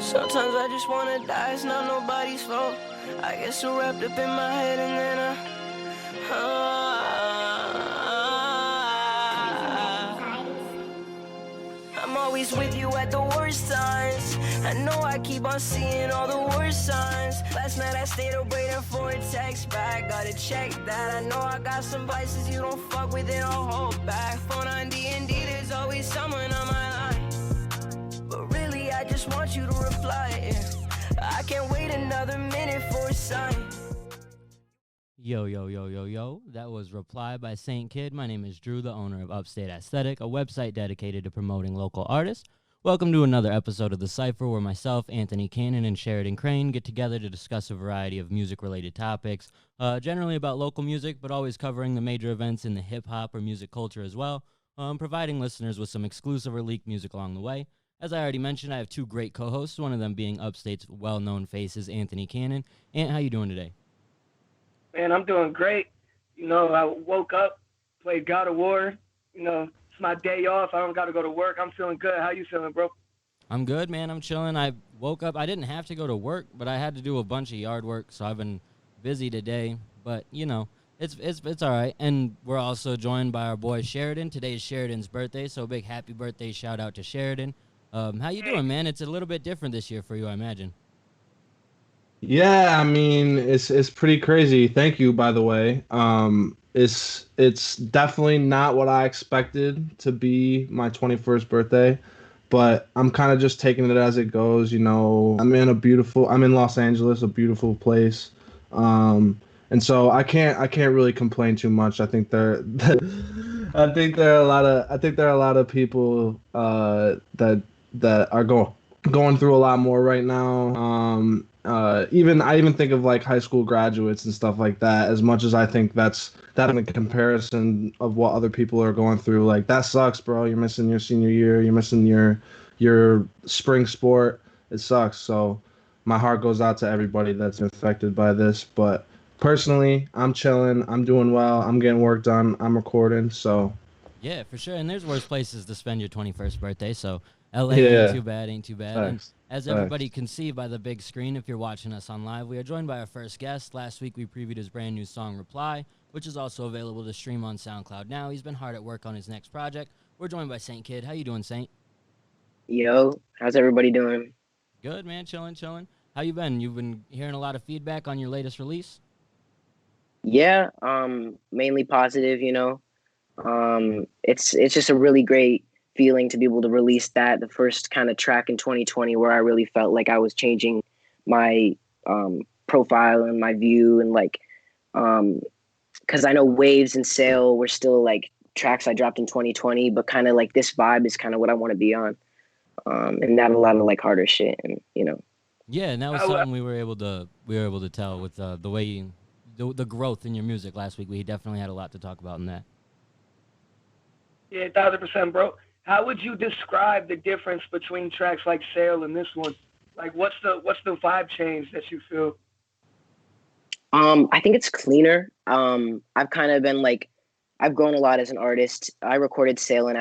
Sometimes I just wanna die, it's not nobody's fault. I get so wrapped up in my head and then I'm always with you at the worst times. I know I keep on seeing all the worst signs. Last night I stayed up waiting for a text back. Gotta check that. I know I got some vices you don't fuck with, it I'll hold back. Phone on D&D, there's always someone on my line. But really I just want you to reply. I can't wait another minute for a sign. Yo, yo, yo, yo, yo. That was Reply by 𝐓𝐡𝐞. My name is Drew, the owner of 𝐓𝐡𝐞 𝐂𝐲𝐸, a website dedicated to promoting local artists. Welcome to another episode of The Cypher, where myself, Anthony Kannon, and Sheridan Crane get together to discuss a variety of music-related topics, generally about local music, but always covering the major events in the hip-hop or music culture as well, providing listeners with some exclusive or leaked music along the way. As I already mentioned, I have two great co-hosts, one of them being 𝐓𝐡𝐞's well-known faces, Anthony Kannon. Ant, how you doing today? Man, I'm doing great. You know, I woke up, played God of War. You know, it's my day off. I don't got to go to work. I'm feeling good. How you feeling, bro? I'm good, man. I'm chilling. I woke up. I didn't have to go to work, but I had to do a bunch of yard work, so I've been busy today. But, you know, it's all right. And we're also joined by our boy Sheridan. Today is Sheridan's birthday, so a big happy birthday shout out to Sheridan. How you doing, man? It's a little bit different this year for you, I imagine. Yeah, I mean, it's pretty crazy. Thank you, by the way. It's definitely not what I expected to be my 21st birthday, but I'm kind of just taking it as it goes. You know, I'm in Los Angeles, a beautiful place. And so I can't really complain too much. I think there are a lot of people that are going through a lot more right now. I even think of like high school graduates and stuff like that. As much as I think that in the comparison of what other people are going through, like that sucks, bro. You're missing your senior year. You're missing your spring sport. It sucks. So my heart goes out to everybody that's affected by this. But personally, I'm chilling. I'm doing well. I'm getting work done. I'm recording. So yeah, for sure. And there's worse places to spend your 21st birthday. So LA ain't too bad. And as everybody can see by the big screen, if you're watching us on live, we are joined by our first guest. Last week, we previewed his brand new song, Reply, which is also available to stream on SoundCloud now. He's been hard at work on his next project. We're joined by 𝐓𝐡𝐞. How you doing, Saint? Yo, how's everybody doing? Good, man. Chilling. How you been? You've been hearing a lot of feedback on your latest release? Yeah, mainly positive, you know. It's just a really great feeling to be able to release the first kind of track in 2020 where I really felt like I was changing my profile and my view, and like because I know Waves and Sail were still like tracks I dropped in 2020, but kind of like this vibe is kind of what I want to be on, and not a lot of like harder shit, and you know. Yeah, and that was something we were able to tell with the way the growth in your music last week. We definitely had a lot to talk about in that. Yeah, 1000%, bro. How would you describe the difference between tracks like Sail and this one? Like, what's the vibe change that you feel? I think it's cleaner. I've kind of been like, I've grown a lot as an artist. I recorded Sail in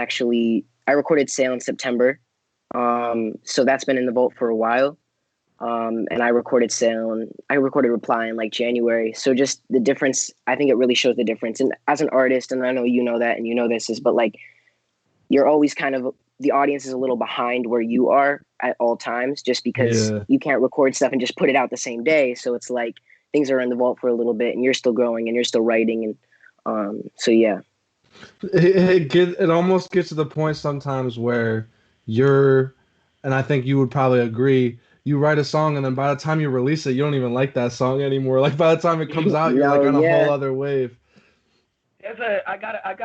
September. So that's been in the vault for a while. And I recorded Sail and I recorded Reply in like January. So just the difference, I think it really shows the difference. And as an artist, and I know you know that and you know this is, but like, you're always kind of, the audience is a little behind where you are at all times, just because you can't record stuff and just put it out the same day. So it's like things are in the vault for a little bit and you're still growing and you're still writing. And so, yeah. It almost gets to the point sometimes where and I think you would probably agree, you write a song and then by the time you release it, you don't even like that song anymore. Like by the time it comes out, you're like on a whole other wave.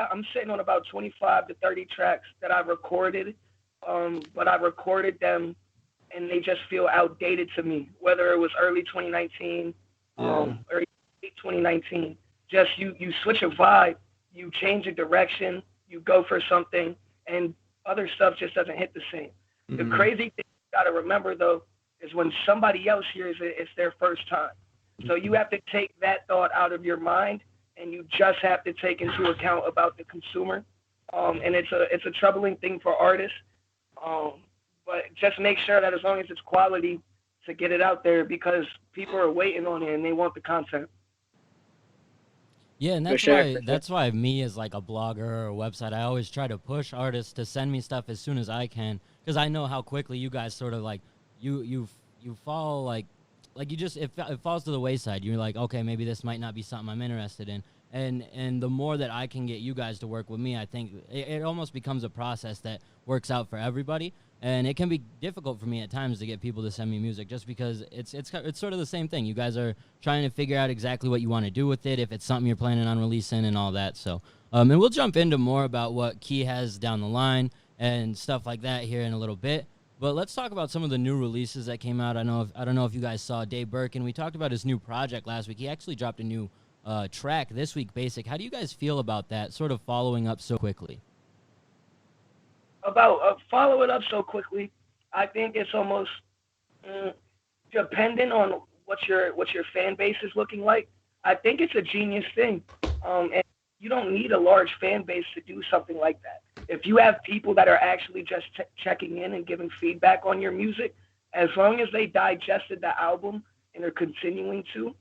I'm sitting on about 25 to 30 tracks that I recorded, but I recorded them and they just feel outdated to me, whether it was early 2019 or late 2019. Just you switch a vibe, you change a direction, you go for something, and other stuff just doesn't hit the same. Mm-hmm. The crazy thing you got to remember, though, is when somebody else hears it, it's their first time. So you have to take that thought out of your mind, and you just have to take into account about the consumer. And it's a troubling thing for artists. but just make sure that as long as it's quality, to get it out there, because people are waiting on it and they want the content. Yeah, and that's why me as like a blogger or a website, I always try to push artists to send me stuff as soon as I can, because I know how quickly you guys sort of like you fall like you just it falls to the wayside. You're like, okay, maybe this might not be something I'm interested in, and the more that I can get you guys to work with me, I think it almost becomes a process that works out for everybody. And it can be difficult for me at times to get people to send me music, just because it's sort of the same thing. You guys are trying to figure out exactly what you want to do with it, if it's something you're planning on releasing and all that. So, and we'll jump into more about what 𝐸 has down the line and stuff like that here in a little bit. But let's talk about some of the new releases that came out. I don't know if you guys saw Dave Birkin. We talked about his new project last week. He actually dropped a new track this week, Basic. How do you guys feel about that, sort of following up so quickly? About follow it up so quickly, I think it's almost dependent on what your fan base is looking like. I think it's a genius thing, and you don't need a large fan base to do something like that. If you have people that are actually just checking in and giving feedback on your music, as long as they digested the album and are continuing to,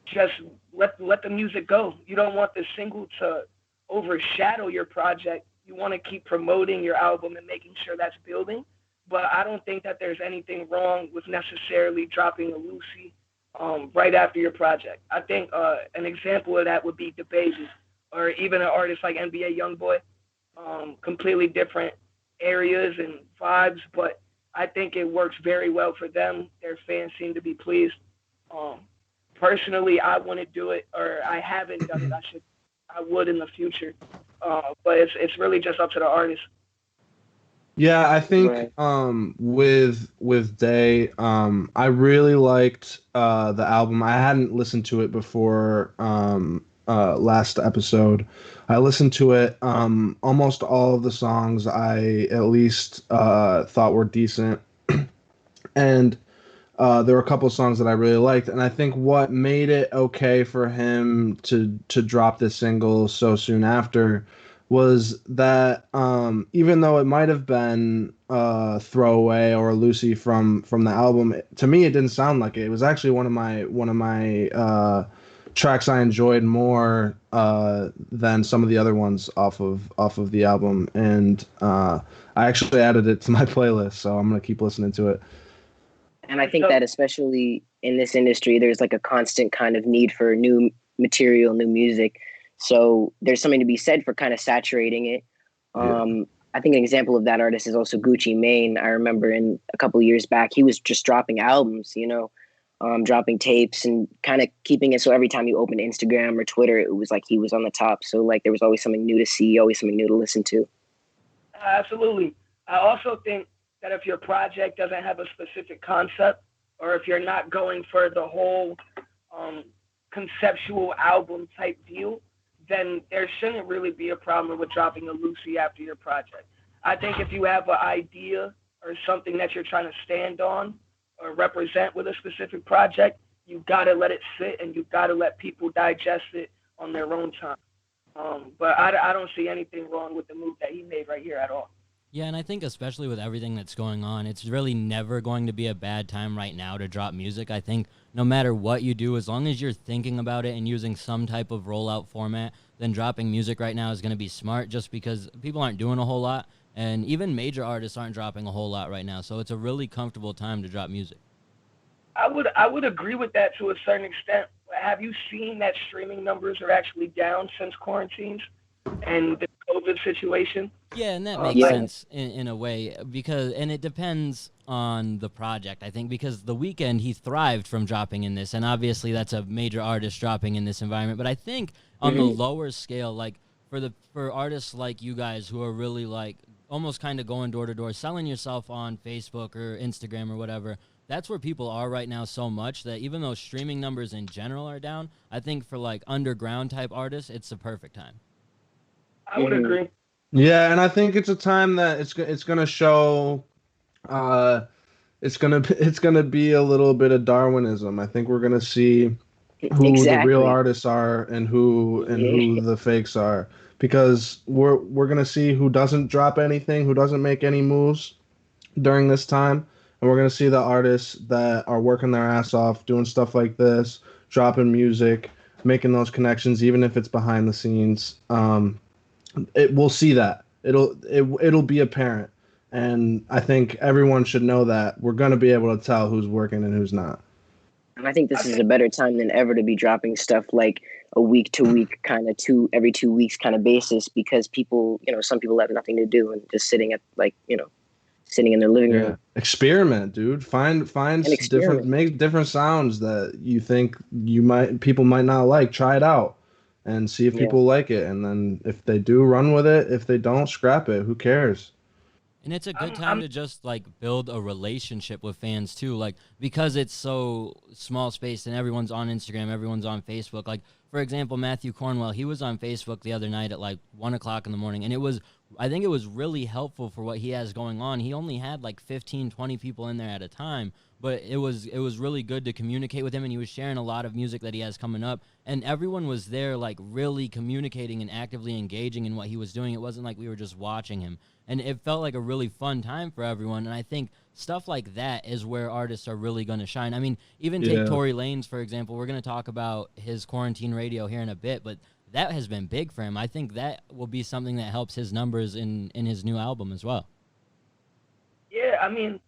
just let the music go. You don't want the single to overshadow your project. You want to keep promoting your album and making sure that's building. But I don't think that there's anything wrong with necessarily dropping a Lucy right after your project. I think an example of that would be DaBaby, or even an artist like NBA YoungBoy. Completely different areas and vibes, but I think it works very well for them. Their fans seem to be pleased. Personally, I wouldn't do it, or I haven't done it. I would in the future. But it's really just up to the artist. Yeah, I think with Day, I really liked the album. I hadn't listened to it before last episode. I listened to it. Almost all of the songs I at least thought were decent, and there were a couple of songs that I really liked. And I think what made it okay for him to drop this single so soon after was that even though it might have been a throwaway or a Lucy from the album, to me it didn't sound like it. It was actually one of my tracks I enjoyed more than some of the other ones off of the album, and I actually added it to my playlist, so I'm gonna keep listening to it. And I think that especially in this industry, there's like a constant kind of need for new material, new music. So there's something to be said for kind of saturating it. I think an example of that artist is also Gucci Mane. I remember in a couple of years back, he was just dropping albums, dropping tapes and kind of keeping it so every time you open Instagram or Twitter, it was like he was on the top. So like there was always something new to see, always something new to listen to. Absolutely. I also think that if your project doesn't have a specific concept, or if you're not going for the whole conceptual album type deal, then there shouldn't really be a problem with dropping a Lucy after your project. I think if you have an idea or something that you're trying to stand on or represent with a specific project, you got to let it sit and you got to let people digest it on their own time. But I don't see anything wrong with the move that he made right here at all. Yeah, and I think especially with everything that's going on, it's really never going to be a bad time right now to drop music. I think no matter what you do, as long as you're thinking about it and using some type of rollout format, then dropping music right now is going to be smart, just because people aren't doing a whole lot, and even major artists aren't dropping a whole lot right now. So it's a really comfortable time to drop music. I would agree with that to a certain extent. Have you seen that streaming numbers are actually down since quarantines and the COVID situation? Yeah, and that makes sense in a way, because it depends on the project, I think, because The Weeknd, he thrived from dropping in this, and obviously that's a major artist dropping in this environment. But I think on the lower scale, like for artists like you guys who are really like almost kind of going door to door, selling yourself on Facebook or Instagram or whatever, that's where people are right now so much that even though streaming numbers in general are down, I think for like underground type artists, it's the perfect time. I would agree. Yeah, and I think it's a time that it's gonna show, it's gonna be a little bit of Darwinism. I think we're gonna see who the real artists are and who the fakes are, because we're gonna see who doesn't drop anything, who doesn't make any moves, during this time, and we're gonna see the artists that are working their ass off, doing stuff like this, dropping music, making those connections, even if it's behind the scenes. We'll see that. It'll be apparent, and I think everyone should know that we're gonna be able to tell who's working and who's not. And I think this is a better time than ever to be dropping stuff like a week to week kind of every 2 weeks kind of basis, because people, some people have nothing to do and just sitting at sitting in their living room. Experiment, dude. Find different, make different sounds that you think people might not like. Try it out and see if people like it. And then if they do, run with it. If they don't, scrap it. Who cares? And it's a good time to just like build a relationship with fans too, like because it's so small space and everyone's on Instagram, everyone's on Facebook. Like for example, Matthew Cornwell, he was on Facebook the other night at like 1:00 in the morning, and I think it was really helpful for what he has going on. He only had like 15, 20 people in there at a time, but it was really good to communicate with him, and he was sharing a lot of music that he has coming up, and everyone was there like really communicating and actively engaging in what he was doing. It wasn't like we were just watching him. And it felt like a really fun time for everyone. And I think stuff like that is where artists are really going to shine. I mean, even take Tory Lanez, for example. We're going to talk about his quarantine radio here in a bit, but that has been big for him. I think that will be something that helps his numbers in his new album as well. Yeah, I mean,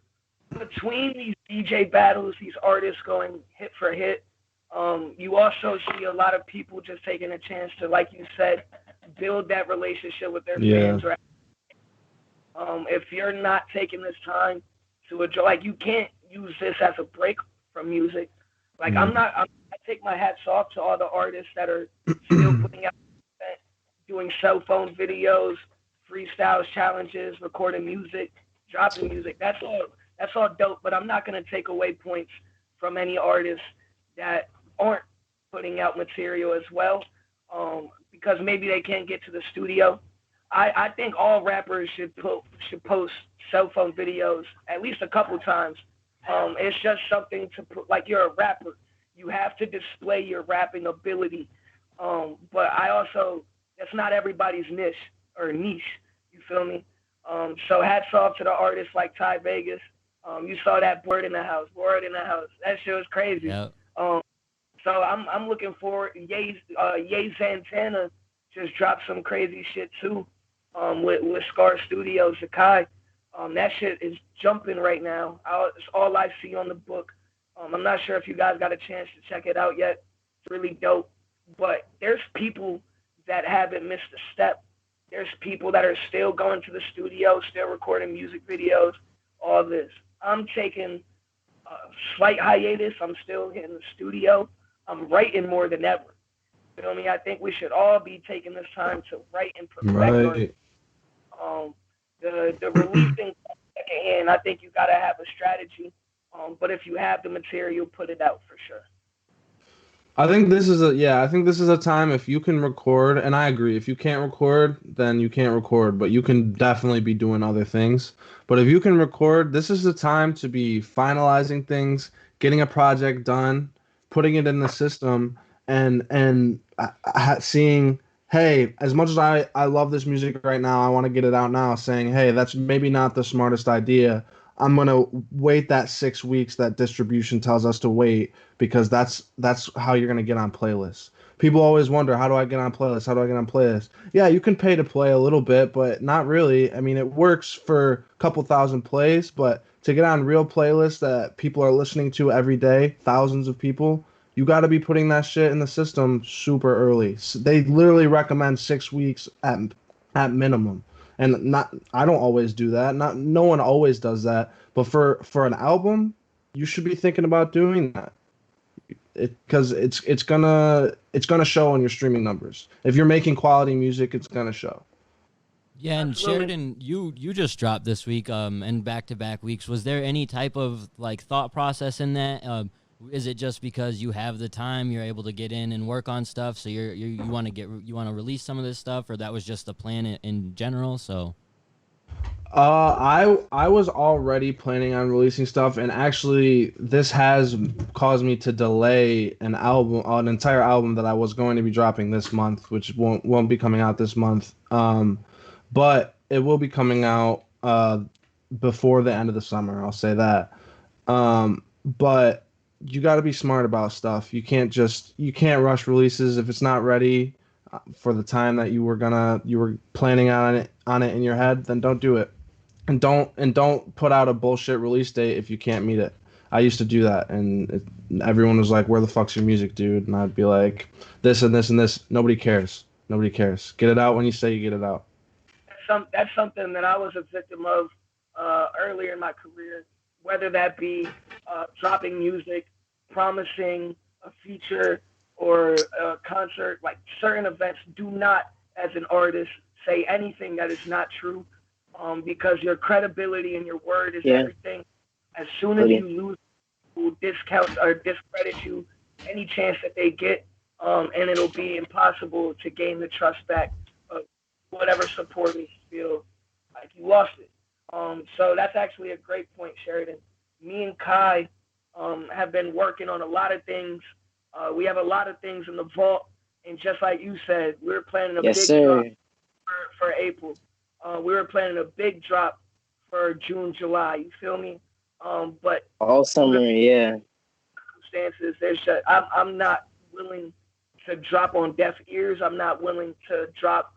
between these DJ battles, these artists going hit for hit, you also see a lot of people just taking a chance to, like you said, build that relationship with their fans, right? If you're not taking this time to enjoy, like you can't use this as a break from music. Like I take my hats off to all the artists that are still putting out content, doing cell phone videos, freestyles, challenges, recording music, dropping music. That's all dope. But I'm not gonna take away points from any artists that aren't putting out material as well, because maybe they can't get to the studio. I think all rappers should post cell phone videos at least a couple times. It's just something to put, like you're a rapper. You have to display your rapping ability. But that's not everybody's niche. You feel me? So hats off to the artists like Ty Vegas. You saw that Word in the House. That shit was crazy. Yep. So I'm looking forward. Ye Santana just dropped some crazy shit too. With Scar Studios, 𝐓𝐡𝐞 𝐂𝐲. That shit is jumping right now. It's all I see on the book. I'm not sure if you guys got a chance to check it out yet. It's really dope. But there's people that haven't missed a step. There's people that are still going to the studio, still recording music videos, all this. I'm taking a slight hiatus. I'm still hitting the studio. I'm writing more than ever. You feel me? I think we should all be taking this time to write and perfect. The releasing secondhand, I think you gotta have a strategy. But if you have the material, put it out for sure. I think this is a time if you can record, and I agree, if you can't record, then you can't record, but you can definitely be doing other things. But if you can record, this is the time to be finalizing things, getting a project done, putting it in the system, and seeing, hey, as much as I love this music right now, I want to get it out now, saying, hey, that's maybe not the smartest idea. I'm going to wait that 6 weeks that distribution tells us to wait, because that's how you're going to get on playlists. People always wonder, how do I get on playlists? How do I get on playlists? Yeah, you can pay to play a little bit, but not really. I mean, it works for a couple thousand plays, but to get on real playlists that people are listening to every day, thousands of people, you got to be putting that shit in the system super early. They literally recommend 6 weeks at minimum. And I don't always do that. No one always does that. But for an album, you should be thinking about doing that. Because it's gonna show on your streaming numbers. If you're making quality music, it's gonna show. Yeah, and Sheridan, you just dropped this week, and back-to-back weeks. Was there any type of like thought process in that? Is it just because you have the time, you're able to get in and work on stuff, so you want to release some of this stuff, or that was just the plan in general? So, I was already planning on releasing stuff, and actually, this has caused me to delay an entire album that I was going to be dropping this month, which won't be coming out this month. But it will be coming out before the end of the summer. I'll say that. But you got to be smart about stuff. You can't rush releases if it's not ready for the time that you were planning on it in your head. Then don't do it, and don't put out a bullshit release date if you can't meet it. I used to do that, and everyone was like, "Where the fuck's your music, dude?" And I'd be like, "This and this and this." Nobody cares. Nobody cares. Get it out when you say you get it out. That's something that I was a victim of earlier in my career, whether that be dropping music, promising a feature or a concert. Like certain events, do not, as an artist, say anything that is not true, because your credibility and your word is everything. As soon as you lose, people discount or discredit you any chance that they get, and it'll be impossible to gain the trust back of whatever supporters feel like you lost it. So that's actually a great point, Sheridan. Me and Kai have been working on a lot of things. We have a lot of things in the vault, and just like you said, we're planning a big drop for April. We were planning a big drop for June, July. You feel me? But all summer, circumstances, I'm not willing to drop on deaf ears. I'm not willing to drop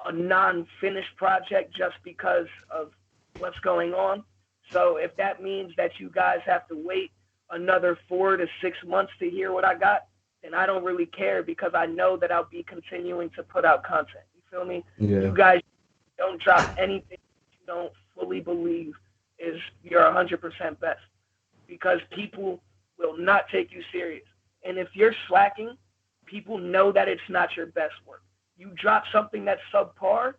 a non-finished project just because of what's going on. So if that means that you guys have to wait another 4 to 6 months to hear what I got, then I don't really care, because I know that I'll be continuing to put out content. You feel me? Yeah. You guys don't drop anything you don't fully believe is your 100% best, because people will not take you serious. And if you're slacking, people know that it's not your best work. You drop something that's subpar,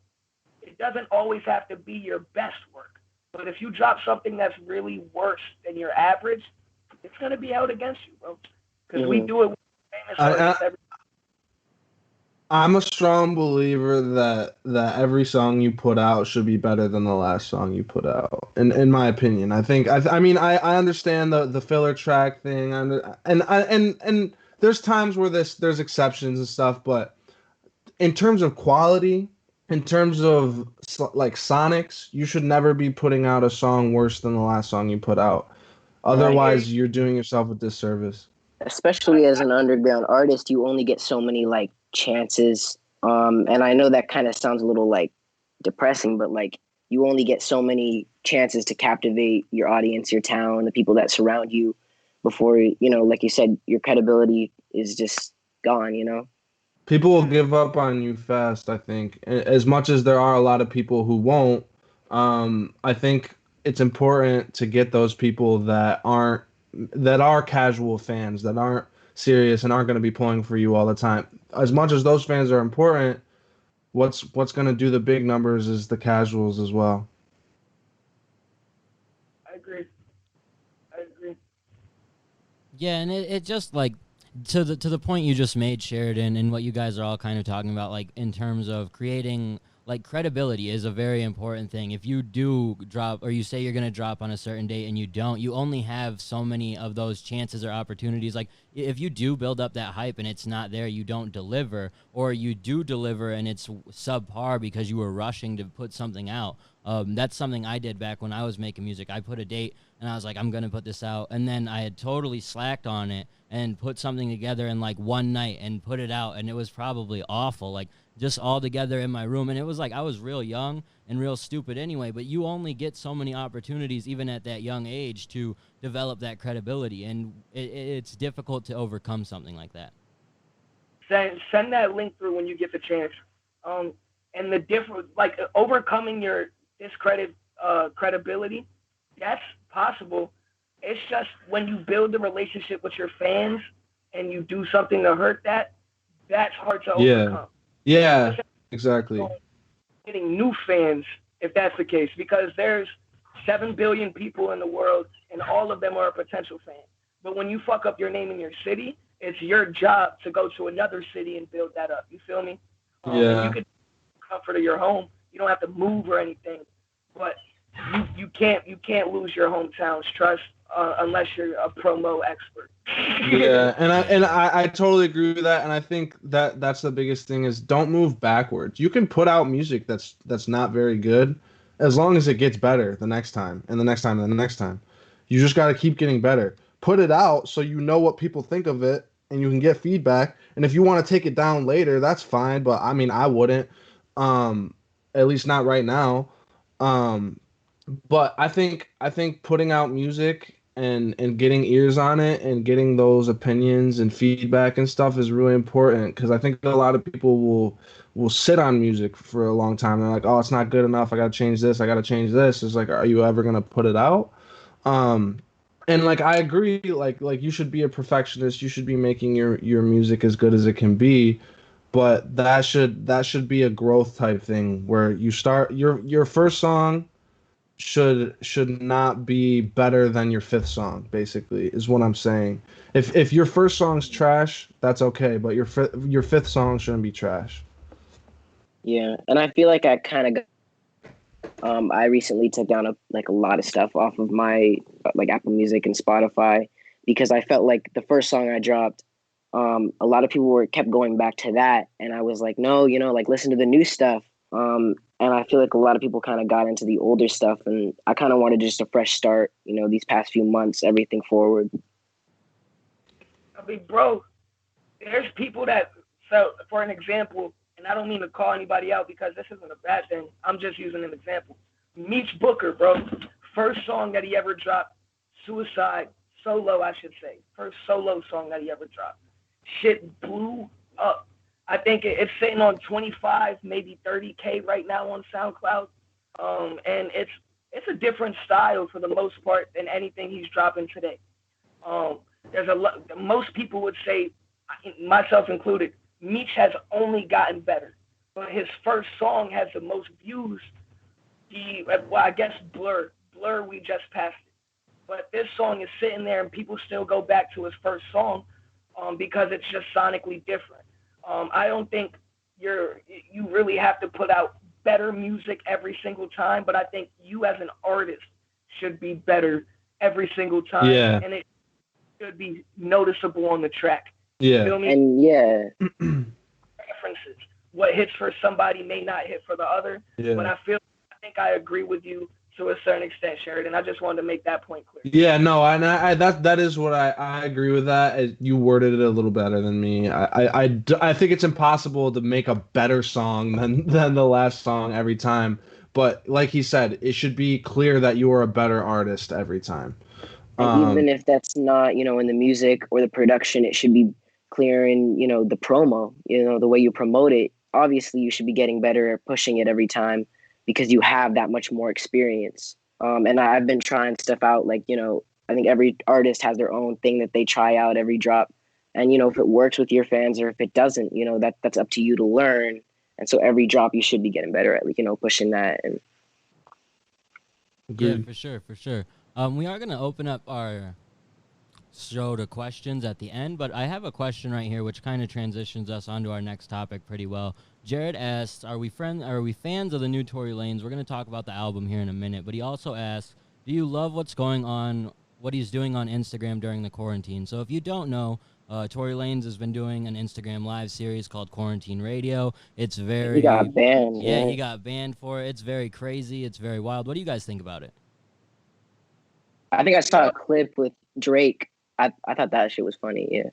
it doesn't always have to be your best work. But if you drop something that's really worse than your average, it's going to be out against you, bro. Because we do it with famous artists every I'm a strong believer that every song you put out should be better than the last song you put out. In my opinion, I mean I understand the filler track thing, and there's times where there's exceptions and stuff, but in terms of quality, in terms of like sonics, you should never be putting out a song worse than the last song you put out. Otherwise, you're doing yourself a disservice. Especially as an underground artist, you only get so many like chances. And I know that kind of sounds a little like depressing, but like you only get so many chances to captivate your audience, your town, the people that surround you before, like you said, your credibility is just gone. People will give up on you fast, I think. As much as there are a lot of people who won't, I think it's important to get those people that are casual fans, that aren't serious and aren't going to be pulling for you all the time. As much as those fans are important, what's going to do the big numbers is the casuals as well. I agree. Yeah, and it just like to the point you just made, Sheridan, and what you guys are all kind of talking about, like in terms of creating like credibility is a very important thing. If you do drop, or you say you're going to drop on a certain date and you don't, you only have so many of those chances or opportunities. Like if you do build up that hype and it's not there, you don't deliver, or you do deliver and it's subpar because you were rushing to put something out. That's something I did back when I was making music. I put a date and I was like, I'm going to put this out. And then I had totally slacked on it and put something together in like one night and put it out. And it was probably awful, like just all together in my room. And it was like, I was real young and real stupid anyway, but you only get so many opportunities, even at that young age, to develop that credibility. And it's difficult to overcome something like that. Send that link through when you get the chance. And the different, like overcoming your credibility, that's possible. It's just when you build a relationship with your fans and you do something to hurt that, that's hard to overcome. Yeah, exactly. Getting new fans, if that's the case, because there's 7 billion people in the world and all of them are a potential fan. But when you fuck up your name in your city, it's your job to go to another city and build that up. You feel me? Yeah. You could comfort of your home. You don't have to move or anything, but you can't lose your hometown's trust unless you're a promo expert. Yeah, and I totally agree with that, and I think that's the biggest thing is don't move backwards. You can put out music that's not very good, as long as it gets better the next time and the next time and the next time. You just got to keep getting better. Put it out so you know what people think of it and you can get feedback. And if you want to take it down later, that's fine. But I mean, I wouldn't, at least not right now. Um, but I think putting out music and getting ears on it and getting those opinions and feedback and stuff is really important because I think a lot of people will sit on music for a long time. They're like, oh, it's not good enough. I gotta change this. I gotta change this. It's like, are you ever gonna put it out? Um, and like I agree, like you should be a perfectionist. You should be making your music as good as it can be, but that should be a growth type thing where you start your first song should not be better than your fifth song, basically, is what I'm saying. If your first song's trash, that's okay, but your fifth song shouldn't be trash. Yeah, and I feel like I kind of I recently took down a lot of stuff off of my like Apple Music and Spotify because I felt like the first song I dropped, a lot of people kept going back to that, and I was like, no, like listen to the new stuff. And I feel like a lot of people kind of got into the older stuff, and I kind of wanted just a fresh start. These past few months, everything forward. I mean, bro, there's people that, so for an example, and I don't mean to call anybody out because this isn't a bad thing. I'm just using an example. Meech Booker, bro, first song that he ever dropped, Suicide, solo, I should say. First solo song that he ever dropped. Shit blew up. I think it's sitting on 25, maybe 30K right now on SoundCloud. And it's a different style for the most part than anything he's dropping today. There's most people would say, myself included, Meech has only gotten better, but his first song has the most views. I guess Blur, we just passed it, but this song is sitting there and people still go back to his first song, because it's just sonically different. I don't think you really have to put out better music every single time, but I think you as an artist should be better every single time, Yeah. and it should be noticeable on the track. Yeah. Feel me? And yeah, Preferences. What hits for somebody may not hit for the other. Yeah. But I think I agree with you to a certain extent, Sheridan. I just wanted to make that point clear. Yeah, no, I that is what I agree with that. You worded it a little better than me. I think it's impossible to make a better song than the last song every time. But like he said, it should be clear that you are a better artist every time. and even if that's not, in the music or the production, it should be clear in, the promo, the way you promote it. Obviously, you should be getting better at pushing it every time because you have that much more experience. And I've been trying stuff out, like, I think every artist has their own thing that they try out every drop. And, if it works with your fans or if it doesn't, that's up to you to learn. And so every drop you should be getting better at, pushing that. And Yeah, for sure. We are going to open up our show to questions at the end, but I have a question right here which kind of transitions us onto our next topic pretty well. Jared asked, are we fans of the new Tory Lanez? We're going to talk about the album here in a minute, but he also asked, do you love what's going on, what he's doing on Instagram during the quarantine? So if you don't know, Tory Lanez has been doing an Instagram live series called Quarantine Radio. It's very... He got banned. Yeah, he got banned for it. It's very crazy. It's very wild. What do you guys think about it? I think I saw a clip with Drake. I thought that shit was funny, yeah.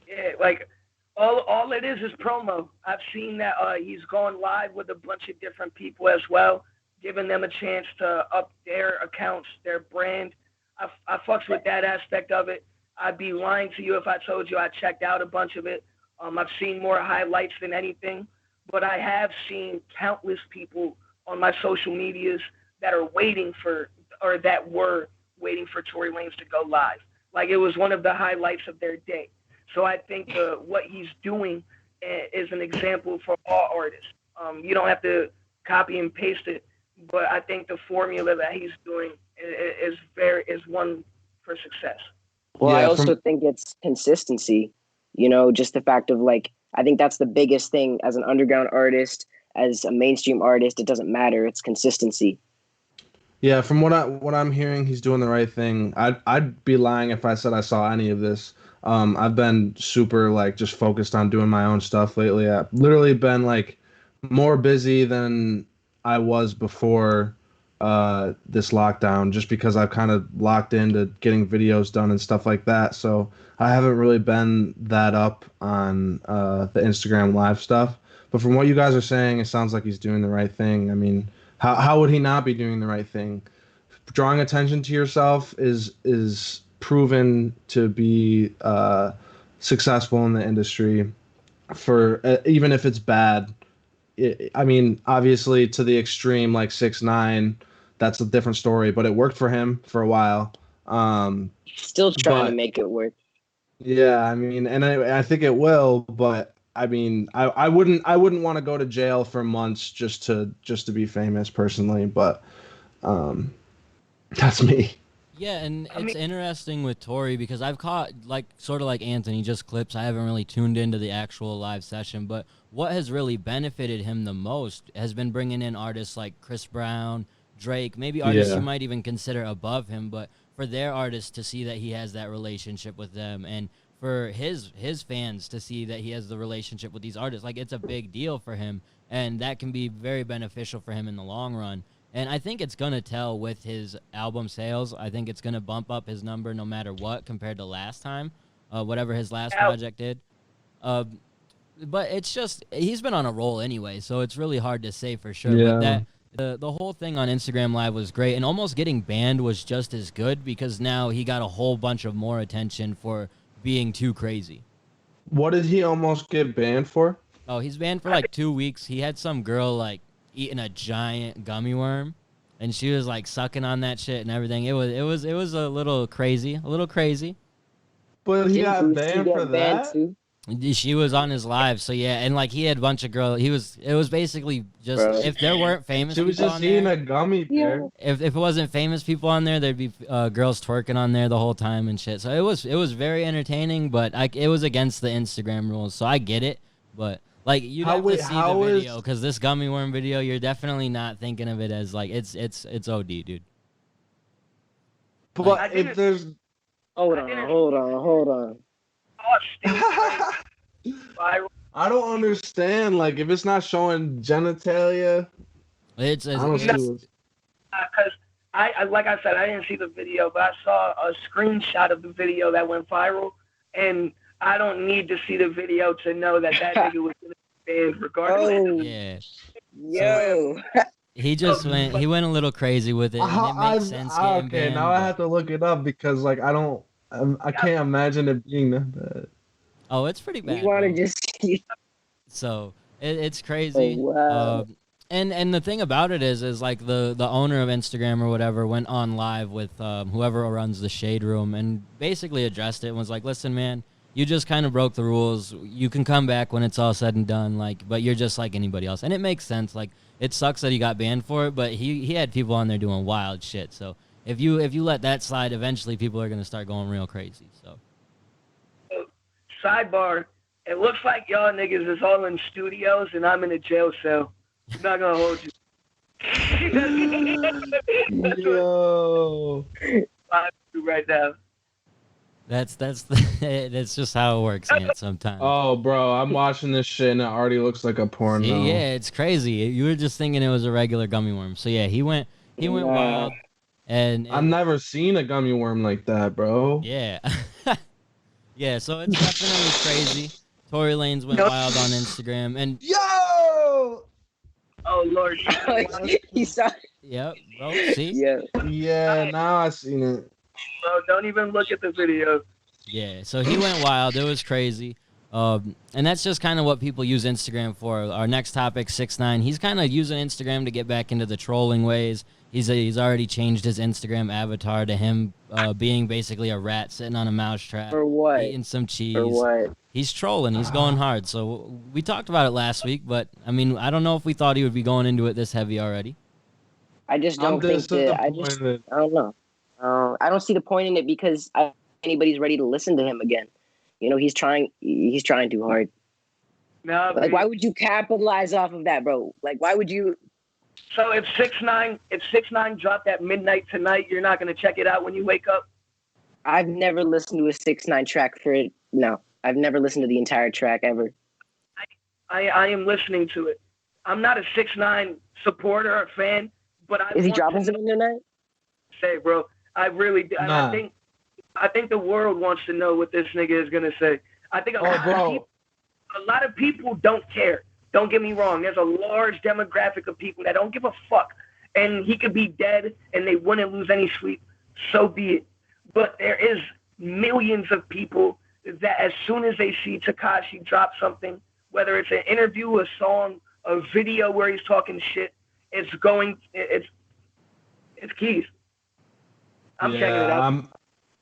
Yeah, like all it is promo. I've seen that he's gone live with a bunch of different people as well, giving them a chance to up their accounts, their brand. I fucks with that aspect of it. I'd be lying to you if I told you I checked out a bunch of it. I've seen more highlights than anything, but I have seen countless people on my social medias that are waiting for, or that were waiting for Tory Lanez to go live. Like it was one of the highlights of their day. So I think what he's doing is an example for all artists. You don't have to copy and paste it, but I think the formula that he's doing is one for success. Well, Yeah, I also think it's consistency, just the fact of like, I think that's the biggest thing as an underground artist, as a mainstream artist, it doesn't matter. It's consistency. Yeah, from what I'm hearing, he's doing the right thing. I'd be lying if I said I saw any of this. I've been super like just focused on doing my own stuff lately. I've literally been like more busy than I was before this lockdown, just because I've kind of locked into getting videos done and stuff like that. So I haven't really been that up on the Instagram live stuff. But from what you guys are saying, it sounds like he's doing the right thing. I mean, how would he not be doing the right thing? Drawing attention to yourself is proven to be successful in the industry. For even if it's bad, I mean, obviously to the extreme, like 6ix9ine, that's a different story. But it worked for him for a while. Still trying but- to make it work. Yeah, I mean, and I think it will, but I mean, I wouldn't want to go to jail for months just to be famous personally, but that's me. Yeah, and I it's mean- interesting with Tory because I've caught, like, sort of like Anthony, just clips. I haven't really tuned into the actual live session, but what has really benefited him the most has been bringing in artists like Chris Brown, Drake, maybe artists Yeah. you might even consider above him, but for their artists to see that he has that relationship with them, and for his fans to see that he has the relationship with these artists, like, it's a big deal for him, and that can be very beneficial for him in the long run. And I think it's going to tell with his album sales. I think it's going to bump up his number no matter what compared to last time, whatever his last project did. But it's just, he's been on a roll anyway, so it's really hard to say for sure. Yeah. But the whole thing on Instagram Live was great, and almost getting banned was just as good because now he got a whole bunch of more attention for being too crazy. What did he almost get banned for? Oh, he's banned for like 2 weeks. He had some girl like eating a giant gummy worm, and she was like sucking on that shit and everything. It was a little crazy, But he got Didn't banned get for banned that? too? She was on his live, so yeah, and like he had a bunch of girls. It was basically just Bro. if there weren't famous She was people just on eating there, a gummy bear. if it wasn't famous people on there, there'd be girls twerking on there the whole time and shit. So it was very entertaining, but it was against the Instagram rules, so I get it. But like you'd have to see the video because this gummy worm video, you're definitely not thinking of it as like it's OD, dude. But I if didn't- there's Hold on. Oh, still viral. I don't understand. Like, if it's not showing genitalia, It's I don't see what's... Because I like I said, I didn't see the video, but I saw a screenshot of the video that went viral, and I don't need to see the video to know that nigga was gonna be banned regardless. Oh, yeah. yo. He just went a little crazy with it, and it makes sense. Getting Okay, banned, now I but- have to look it up because, like, I can't imagine it being that bad. Oh, it's pretty bad. You want to bro. just... So it's crazy. Oh, wow. And the thing about it is like the owner of Instagram or whatever went on live with whoever runs the Shade Room and basically addressed it and was like, listen, man, you just kind of broke the rules. You can come back when it's all said and done, like, but you're just like anybody else. And it makes sense. Like, it sucks that he got banned for it, but he had people on there doing wild shit. So if you let that slide, eventually people are gonna start going real crazy. So Sidebar, it looks like y'all niggas is all in studios and I'm in a jail cell. I'm not gonna hold you. That's what Yo. I'm doing right now. that's that's just how it works, Ant, sometimes. Oh, bro, I'm watching this shit and it already looks like a porno. Yeah, it's crazy. You were just thinking it was a regular gummy worm. So yeah, he went Wow. wild, and I've never seen a gummy worm like that, bro. yeah, yeah. So it's definitely crazy. Tory Lanez went Nope. wild on Instagram, and Yo! Oh Lord. He saw... yep, bro. See, Yeah. Yeah, now I seen it. Bro, don't even look at the video. yeah. So he went wild. It was crazy. And that's just kind of what people use Instagram for. Our next topic, 6ix9ine. He's kind of using Instagram to get back into the trolling ways. He's already changed his Instagram avatar to him being basically a rat sitting on a mousetrap, For what? eating some cheese. For what? He's trolling. He's going hard. So we talked about it last week, but I mean, I don't know if we thought he would be going into it this heavy already. I just I'm don't think that... disappointed. I don't know. I don't see the point in it because anybody's ready to listen to him again. You know, he's trying too hard. No, Like, why would you capitalize off of that, bro? Like, why would you? So if 6ix9ine dropped at midnight tonight, you're not gonna check it out when you wake up? I've never listened to a 6ix9ine track for it. No, I've never listened to the entire track ever. I am listening to it. I'm not a 6ix9ine supporter or fan, but Is he dropping something tonight? Say, bro, I really do. And Nah. I think the world wants to know what this nigga is gonna say. I think a lot of people don't care. Don't get me wrong. There's a large demographic of people that don't give a fuck, and he could be dead, and they wouldn't lose any sleep. So be it. But there is millions of people that as soon as they see Tekashi drop something, whether it's an interview, a song, a video where he's talking shit, it's keys. I'm checking it out.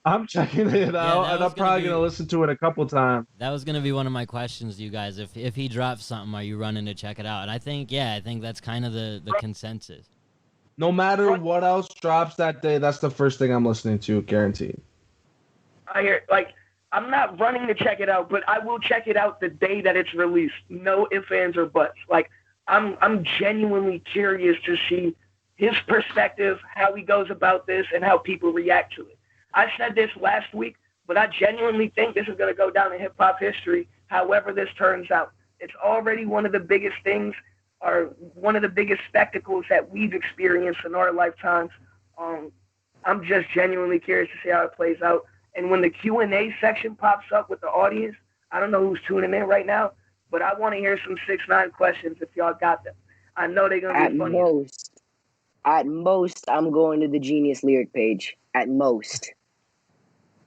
I'm checking it out, and I'm probably gonna listen to it a couple times. That was gonna be one of my questions to you guys. If he drops something, are you running to check it out? And I think that's kind of the consensus. No matter what else drops that day, that's the first thing I'm listening to, guaranteed. I hear, like, I'm not running to check it out, but I will check it out the day that it's released. No ifs, ands, or buts. Like, I'm genuinely curious to see his perspective, how he goes about this, and how people react to it. I said this last week, but I genuinely think this is going to go down in hip-hop history, however this turns out. It's already one of the biggest things, or one of the biggest spectacles that we've experienced in our lifetimes. I'm just genuinely curious to see how it plays out. And when the Q&A section pops up with the audience, I don't know who's tuning in right now, but I want to hear some 6ix9ine questions if y'all got them. I know they're going to be funny. At most, I'm going to the Genius lyric page. At most.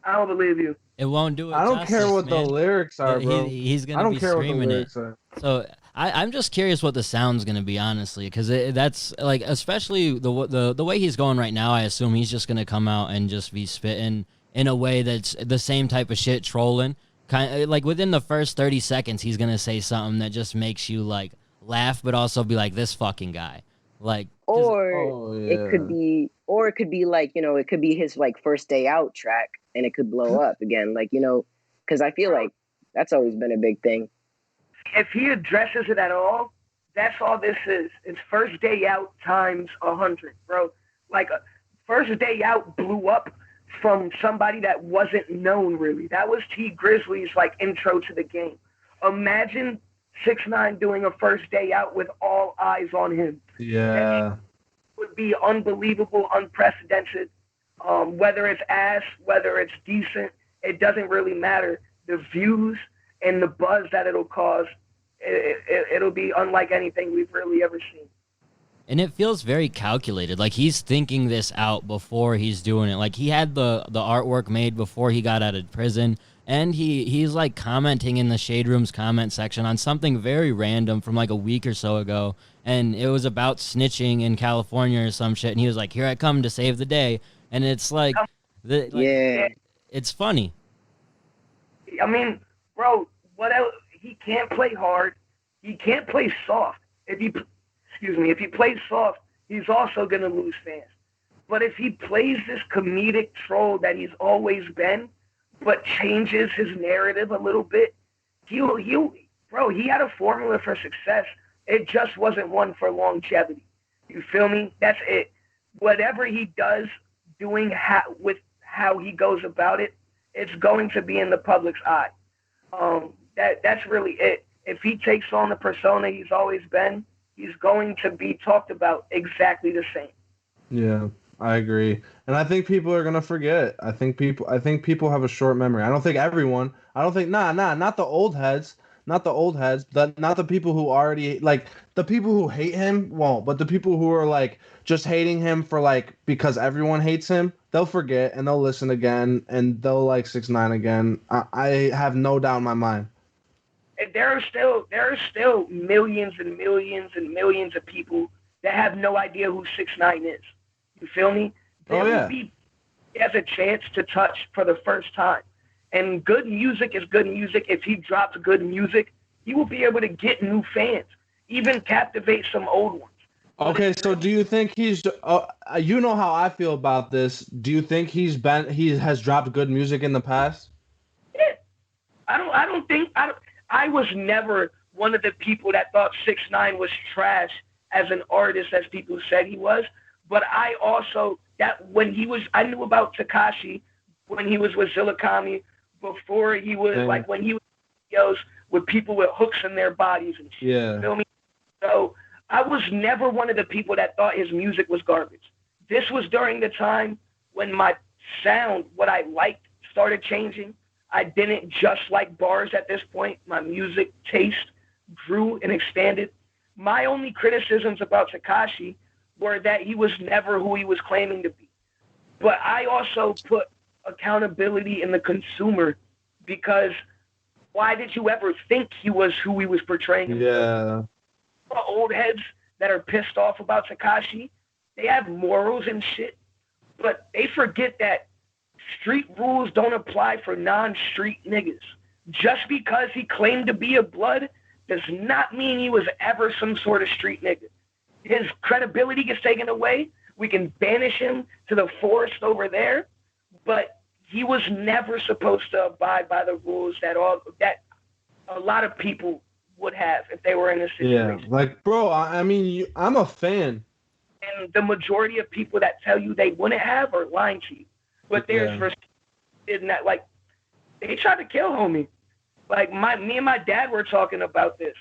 I don't believe you. It won't do it. I don't care what the lyrics are, bro. He's gonna be screaming it. So I'm just curious what the sound's gonna be, honestly, because that's like, especially the way he's going right now. I assume he's just gonna come out and just be spitting in a way that's the same type of shit, trolling. Kind of like within the first 30 seconds, he's gonna say something that just makes you like laugh, but also be like, this fucking guy, like. It could be like, you know, it could be his like first day out track, and it could blow up again, like, you know, because I feel like that's always been a big thing. If he addresses it at all, that's all this is. It's first day out times 100, bro. Like, first day out blew up from somebody that wasn't known, really. That was T Grizzly's like intro to the game. Imagine 6ix9ine doing a first day out with all eyes on him. Yeah. It would be unbelievable, unprecedented. Whether it's ass, whether it's decent, it doesn't really matter. The views and the buzz that it'll cause, it'll be unlike anything we've really ever seen. And it feels very calculated. Like he's thinking this out before he's doing it. Like he had the artwork made before he got out of prison. And he's like commenting in the Shade Room's comment section on something very random from like a week or so ago. And it was about snitching in California or some shit. And he was like, here I come to save the day. And it's like, it's funny. I mean, bro, what else? He can't play hard. He can't play soft. If he plays soft, he's also going to lose fans. But if he plays this comedic troll that he's always been, but changes his narrative a little bit, he had a formula for success. It just wasn't one for longevity. You feel me? That's it. Whatever he does, with how he goes about it, it's going to be in the public's eye. That's really it. If he takes on the persona he's always been, he's going to be talked about exactly the same. Yeah, I agree. And I think people are gonna forget. I think people have a short memory. I don't think everyone. I don't think not the old heads. Not the old heads, not the people who already, like, the people who hate him won't, but the people who are, like, just hating him for, like, because everyone hates him, they'll forget, and they'll listen again, and they'll like 6ix9ine again. I have no doubt in my mind. And there are still millions and millions and millions of people that have no idea who 6ix9ine is. You feel me? He has a chance to touch for the first time. And good music is good music. If he drops good music, he will be able to get new fans, even captivate some old ones. Okay, so do you think he's? You know how I feel about this. Do you think he has dropped good music in the past? Yeah, I was never one of the people that thought 6ix9ine was trash as an artist, as people said he was. But I knew about Tekashi when he was with 𝐓𝐡𝐞 𝐂𝐲𝐩. Before he was like when he was videos with people with hooks in their bodies and shit. Yeah. You feel me? So I was never one of the people that thought his music was garbage. This was during the time when my sound, what I liked, started changing. I didn't just like bars at this point. My music taste grew and expanded. My only criticisms about Tekashi were that he was never who he was claiming to be. But I also put accountability in the consumer, because why did you ever think he was who he was portraying himself? Yeah. Old heads that are pissed off about Tekashi, they have morals and shit, but they forget that street rules don't apply for non-street niggas. Just because he claimed to be a blood does not mean he was ever some sort of street nigga. His credibility gets taken away. We can banish him to the forest over there, but he was never supposed to abide by the rules that a lot of people would have if they were in this situation. Yeah, like, bro, I mean, I'm a fan. And the majority of people that tell you they wouldn't have are lying to you. But there's for in that, like, they tried to kill homie. Like, me and my dad were talking about this.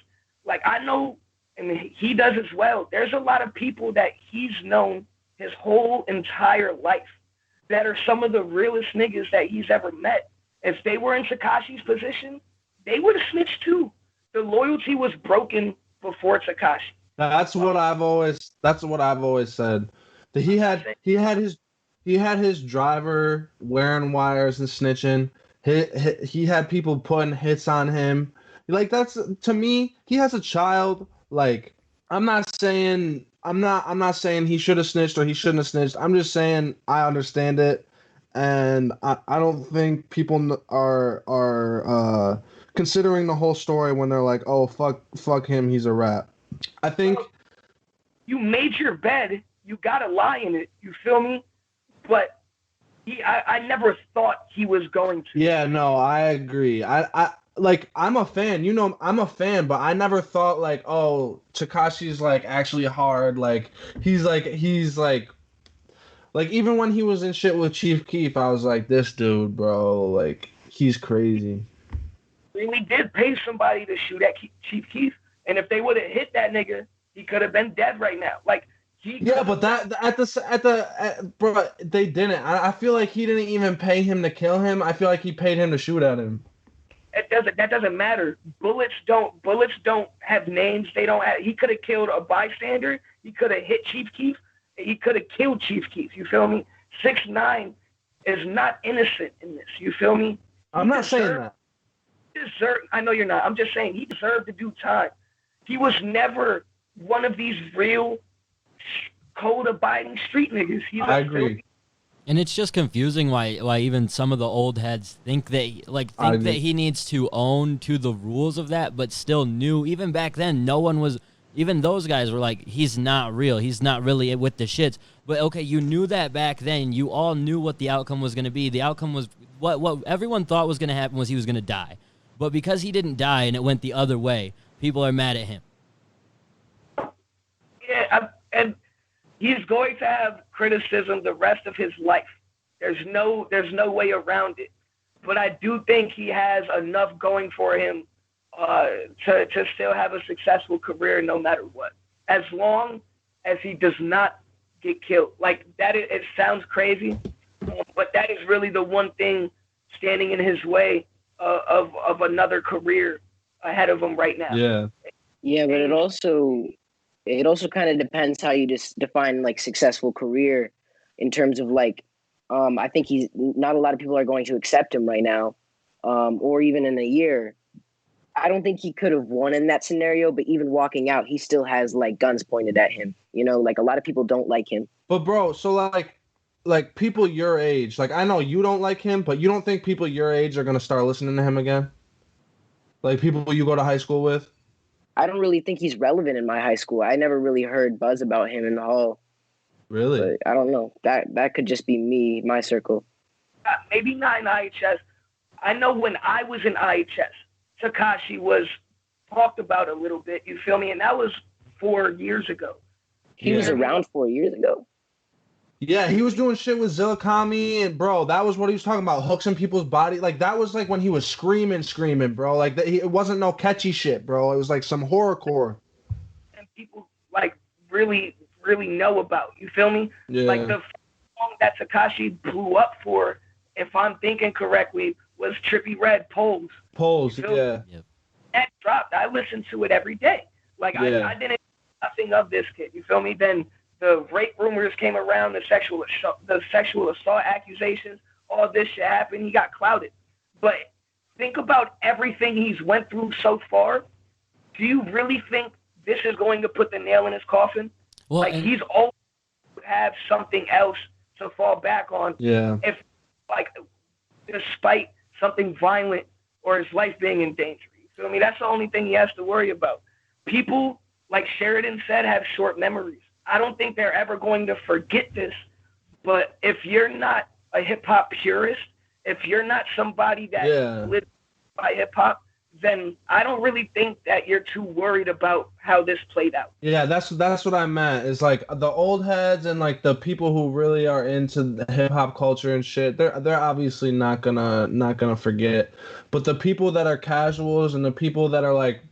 Like, I know, and he does as well, there's a lot of people that he's known his whole entire life that are some of the realest niggas that he's ever met. If they were in Tekashi's position, they would have snitched too. The loyalty was broken before Tekashi. That's what I've always said. That he had his driver wearing wires and snitching. He had people putting hits on him. Like, that's, to me, he has a child. Like, I'm not saying he should have snitched or he shouldn't have snitched. I'm just saying I understand it, and I don't think people are considering the whole story when they're like, oh, fuck him, he's a rat. I think you made your bed, you gotta lie in it. You feel me? But I never thought he was going to. Yeah, no, I agree. I'm a fan. You know, I'm a fan, but I never thought like, oh, Tekashi's like actually hard. Like he's like even when he was in shit with Chief Keef, I was like, this dude, bro, like he's crazy. We did pay somebody to shoot at Chief Keef, and if they would have hit that nigga, he could have been dead right now. Like but bro, they didn't. I feel like he didn't even pay him to kill him. I feel like he paid him to shoot at him. That doesn't matter. Bullets don't have names. He could have killed a bystander. He could have hit Chief Keef. He could have killed Chief Keef. You feel me? 6ix9ine is not innocent in this. You feel me? I'm not saying that. I know you're not. I'm just saying he deserved to do time. He was never one of these real code-abiding street niggas. I agree. And it's just confusing why even some of the old heads think that he needs to own to the rules of that, but still knew even back then no one was. Even those guys were like, he's not real. He's not really with the shits. But okay, you knew that back then. You all knew what the outcome was going to be. The outcome was what everyone thought was going to happen was he was going to die. But because he didn't die and it went the other way, people are mad at him. Yeah, and he's going to have criticism the rest of his life. There's no way around it. But I do think he has enough going for him to still have a successful career no matter what. As long as he does not get killed. Like, that, it sounds crazy, but that is really the one thing standing in his way of another career ahead of him right now. Yeah. Yeah, but it also kind of depends how you just define like successful career in terms of like, I think he's not a lot of people are going to accept him right now, or even in a year. I don't think he could have won in that scenario, but even walking out, he still has like guns pointed at him. You know, like a lot of people don't like him. But bro, so like people your age, like I know you don't like him, but you don't think people your age are gonna start listening to him again? Like people you go to high school with? I don't really think he's relevant in my high school. I never really heard buzz about him in the hall. Really? But I don't know. That could just be me, my circle. Maybe not in IHS. I know when I was in IHS, Tekashi was talked about a little bit, you feel me? And that was 4 years ago. He was around 4 years ago. Yeah, he was doing shit with 𝐓𝐡𝐞 and bro, that was what he was talking about, hooks in people's body. Like that was like when he was screaming, bro. Like it wasn't no catchy shit, bro. It was like some horrorcore. And people like really know about. You feel me? Yeah. Like the song that Tekashi blew up for, if I'm thinking correctly, was Trippie Redd Poles. Polls, yeah. Yep. That dropped. I listened to it every day. Like Yeah. I didn't know nothing of this kid. You feel me? Then the rape rumors came around, the sexual assault accusations, all this shit happened. He got clouded. But think about everything he's went through so far. Do you really think this is going to put the nail in his coffin? Well, like he's always have something else to fall back on. Yeah. If like despite something violent or his life being in danger. You feel me? That's the only thing he has to worry about. People, like Sheridan said, have short memories. I don't think they're ever going to forget this. But if you're not a hip hop purist, if you're not somebody that lives by hip hop, then I don't really think that you're too worried about how this played out. Yeah, that's what I meant. Is like the old heads and like the people who really are into the hip hop culture and shit. They're obviously not gonna forget. But the people that are casuals and the people that are like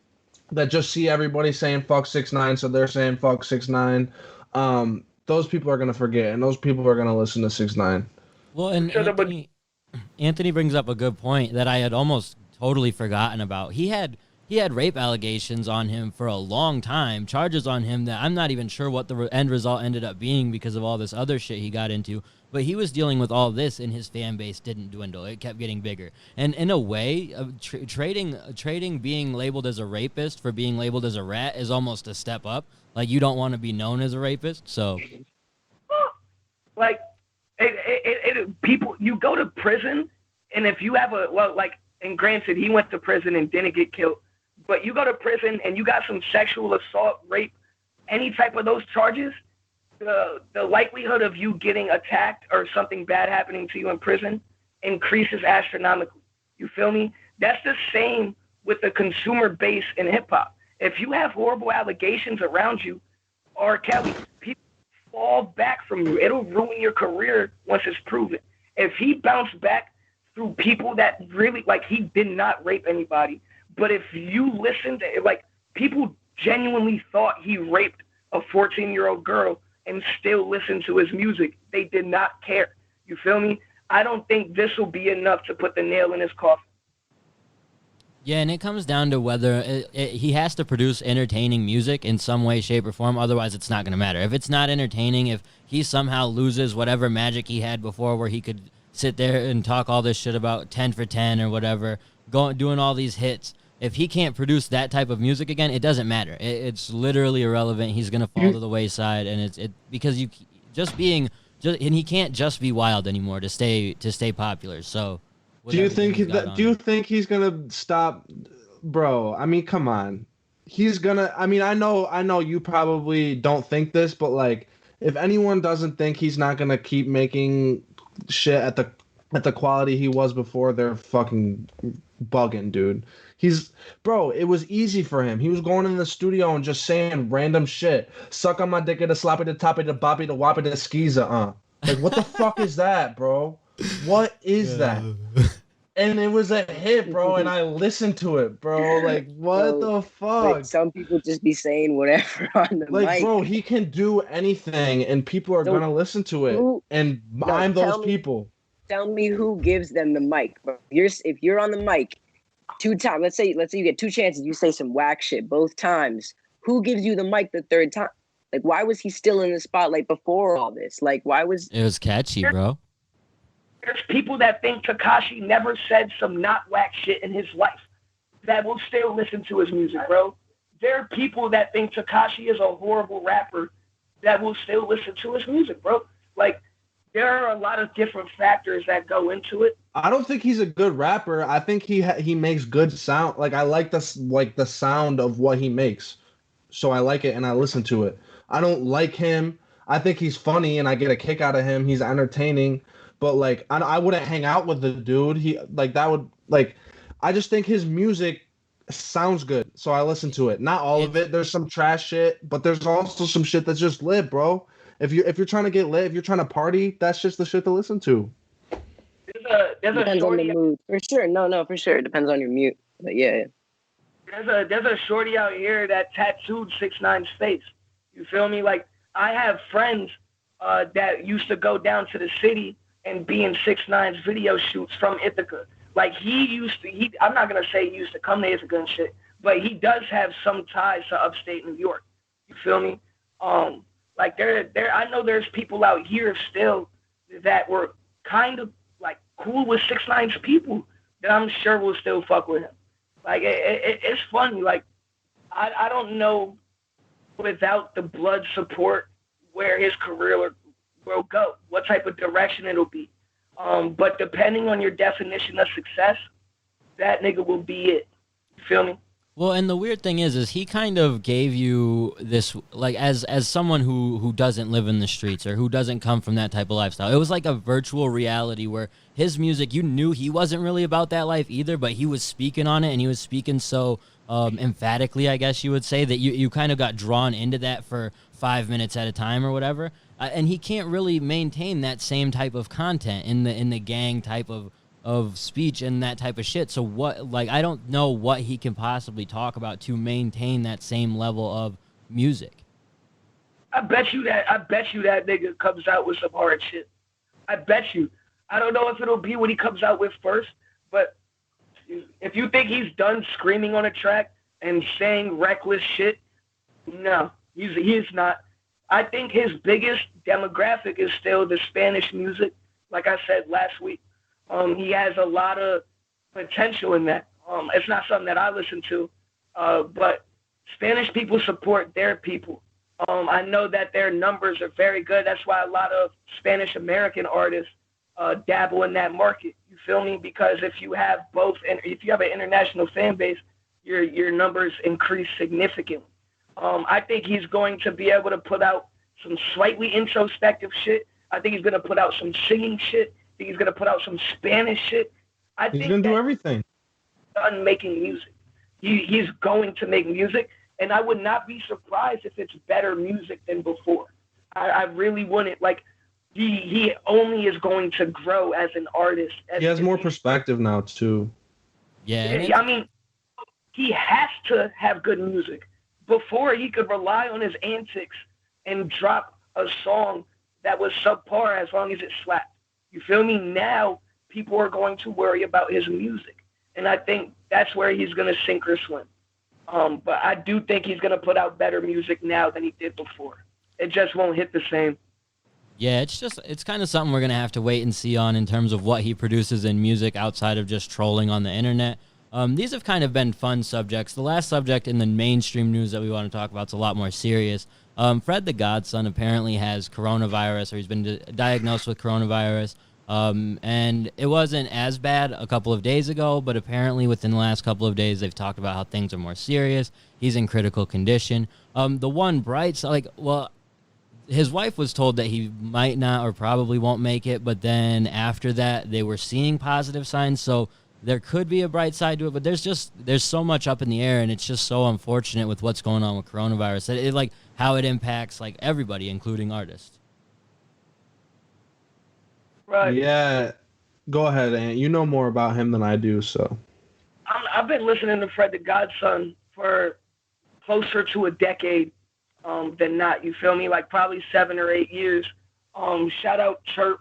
that just see everybody saying fuck 6ix9ine, so they're saying fuck 6ix9ine. Those people are gonna forget, and those people are gonna listen to 6ix9ine. Well, and Anthony brings up a good point that I had almost totally forgotten about. He had rape allegations on him for a long time, charges on him that I'm not even sure what the end result ended up being because of all this other shit he got into. But he was dealing with all this, and his fan base didn't dwindle. It kept getting bigger. And in a way, trading being labeled as a rapist for being labeled as a rat is almost a step up. Like, you don't want to be known as a rapist, so. Like, people, you go to prison, and if you have and granted, he went to prison and didn't get killed, but you go to prison and you got some sexual assault, rape, any type of those charges, the likelihood of you getting attacked or something bad happening to you in prison increases astronomically. You feel me? That's the same with the consumer base in hip-hop. If you have horrible allegations around you, R. Kelly, people fall back from you. It'll ruin your career once it's proven. If he bounced back through people that really, like, he did not rape anybody, but if you listen to it, like, people genuinely thought he raped a 14-year-old girl and still listen to his music. They did not care. You feel me? I don't think this will be enough to put the nail in his coffin. Yeah, and it comes down to whether he has to produce entertaining music in some way, shape, or form. Otherwise, it's not going to matter. If it's not entertaining, if he somehow loses whatever magic he had before where he could sit there and talk all this shit about 10 for 10 or whatever, doing all these hits, if he can't produce that type of music again, it doesn't matter. It's literally irrelevant. He's going to fall to the wayside, and because and he can't just be wild anymore to stay popular. So do you think he's gonna stop, bro? I mean, come on. He's gonna. I mean, I know you probably don't think this, but like, if anyone doesn't think he's not gonna keep making shit at the quality he was before, they're fucking bugging, dude. It was easy for him. He was going in the studio and just saying random shit. Suck on my dick at the sloppy, the toppy, the boppy, the whoppy, the 𝐓𝐡𝐞 𝐂𝐲𝐸. Like, what the fuck is that, bro? What is that? And it was a hit, bro, and I listened to it, bro. Like, what the fuck? Like, some people just be saying whatever on the mic. Like, bro, he can do anything, and people are gonna listen to it. I'm those people. Tell me who gives them the mic, bro. If you're on the mic 2 times, let's say you get 2 chances, you say some whack shit both times. Who gives you the mic the 3rd time? Like, why was he still in the spotlight before all this? Like, why was it was catchy, bro? There's people that think Tekashi never said some not whack shit in his life that will still listen to his music, bro. There are people that think Tekashi is a horrible rapper that will still listen to his music, bro. Like, there are a lot of different factors that go into it. I don't think he's a good rapper. I think he makes good sound. Like, I like the sound of what he makes, so I like it and I listen to it. I don't like him. I think he's funny and I get a kick out of him. He's entertaining, but like I wouldn't hang out with the dude. I just think his music sounds good, so I listen to it. Not all of it. There's some trash shit, but there's also some shit that's just lit, bro. If you're trying to get lit, if you're trying to party, that's just the shit to listen to. Depends on the mood, for sure. No, for sure. It depends on your mood, but yeah. There's a shorty out here that tattooed 6ix9ine's face. You feel me? Like, I have friends that used to go down to the city and be in 6ix9ine's video shoots from Ithaca. Like, I'm not going to say he used to come to Ithaca and shit, but he does have some ties to upstate New York. You feel me? Like, I know there's people out here still that were kind of, like, cool with 6ix9ine's people that I'm sure will still fuck with him. Like, it's funny. Like, I don't know without the blood support where his career will go, what type of direction it'll be. But depending on your definition of success, that nigga will be it. You feel me? Well, and the weird thing is he kind of gave you this, like, as someone who doesn't live in the streets or who doesn't come from that type of lifestyle. It was like a virtual reality where his music, you knew he wasn't really about that life either, but he was speaking on it, and he was speaking so emphatically, I guess you would say, that you kind of got drawn into that for 5 minutes at a time or whatever. And he can't really maintain that same type of content in the gang type of speech and that type of shit. So what, like, I don't know what he can possibly talk about to maintain that same level of music. I bet you that nigga comes out with some hard shit. I bet you. I don't know if it'll be what he comes out with first, but if you think he's done screaming on a track and saying reckless shit, no, he's not. I think his biggest demographic is still the Spanish music. Like I said last week, he has a lot of potential in that. It's not something that I listen to, but Spanish people support their people. I know that their numbers are very good. That's why a lot of Spanish American artists dabble in that market. You feel me? Because if you have both, and if you have an international fan base, your numbers increase significantly. I think he's going to be able to put out some slightly introspective shit. I think he's going to put out some singing shit. I think he's going to put out some Spanish shit. He's going to do everything. Done making music. He's going to make music, and I would not be surprised if it's better music than before. I really wouldn't. Like, he only is going to grow as an artist. He has more perspective now, too. Yeah. I mean, he has to have good music. Before, he could rely on his antics and drop a song that was subpar as long as it slapped. You feel me? Now, people are going to worry about his music. And I think that's where he's going to sink or swim. But I do think he's going to put out better music now than he did before. It just won't hit the same. Yeah, it's kind of something we're going to have to wait and see on in terms of what he produces in music outside of just trolling on the internet. These have kind of been fun subjects. The last subject in the mainstream news that we want to talk about is a lot more serious. Fred the Godson apparently has coronavirus, or he's been diagnosed with coronavirus. And it wasn't as bad a couple of days ago, but apparently within the last couple of days, they've talked about how things are more serious. He's in critical condition. The one bright side, his wife was told that he might not or probably won't make it, but then after that, they were seeing positive signs. So there could be a bright side to it, but there's so much up in the air, and it's just so unfortunate with what's going on with coronavirus that it how it impacts everybody, including artists. Right. Yeah. Go ahead, Ant. You know more about him than I do, so. I've been listening to Fred the Godson for closer to a decade than not. You feel me? Like probably 7 or 8 years. Shout out Chirp.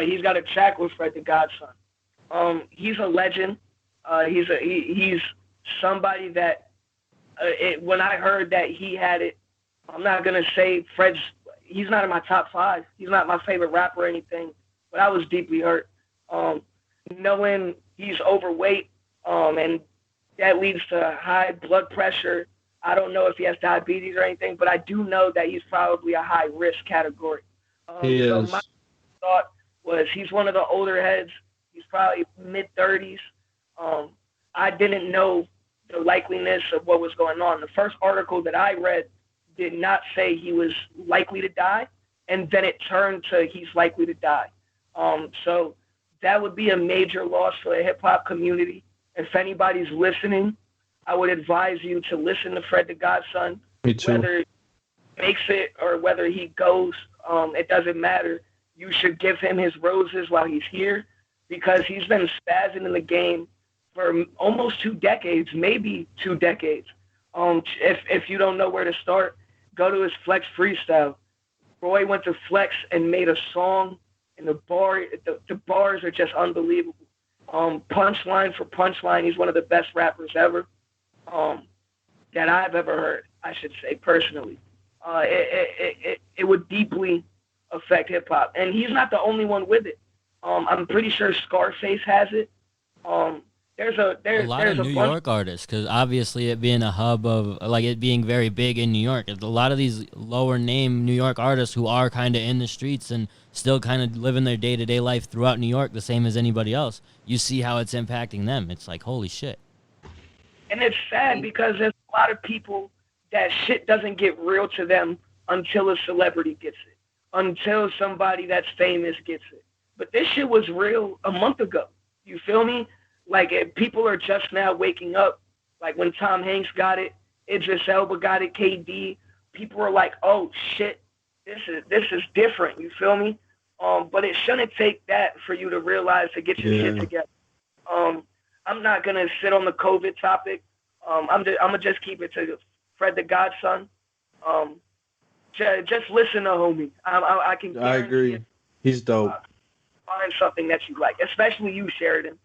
He's got a track with Fred the Godson. He's a legend. He's somebody that when I heard that he had it, I'm not gonna say he's not in my top 5. He's not my favorite rapper or anything, but I was deeply hurt. Knowing he's overweight, and that leads to high blood pressure. I don't know if he has diabetes or anything, but I do know that he's probably a high risk category. He is. So my thought was he's one of the older heads. He's probably mid-30s. I didn't know the likeliness of what was going on. The first article that I read did not say he was likely to die, and then it turned to he's likely to die. So that would be a major loss for the hip-hop community. If anybody's listening, I would advise you to listen to Fred the Godson. Me too. Whether he makes it or whether he goes, it doesn't matter. You should give him his roses while he's here, because he's been spazzing in the game for almost 2 decades, maybe 2 decades. If you don't know where to start, go to his Flex freestyle. Roy went to Flex and made a song, and the bars are just unbelievable. Punchline for punchline, he's one of the best rappers ever that I've ever heard, I should say, personally. It would deeply affect hip-hop. And he's not the only one with it. I'm pretty sure Scarface has it. There's a lot of New York artists, because obviously it being a hub of, like, it being very big in New York, a lot of these lower name New York artists who are kind of in the streets and still kind of living their day-to-day life throughout New York the same as anybody else, you see how it's impacting them. It's like, holy shit. And it's sad because there's a lot of people that shit doesn't get real to them until a celebrity gets it, until somebody that's famous gets it. But this shit was real a month ago. You feel me? Like, people are just now waking up. Like, when Tom Hanks got it, Idris Elba got it, KD, people are like, oh, shit, this is different. You feel me? But it shouldn't take that for you to realize to get your shit together. I'm not going to sit on the COVID topic. I'm going to just keep it to Fred the Godson. Just listen to homie. I agree. He's dope. Find something that you like, especially you, Sheridan.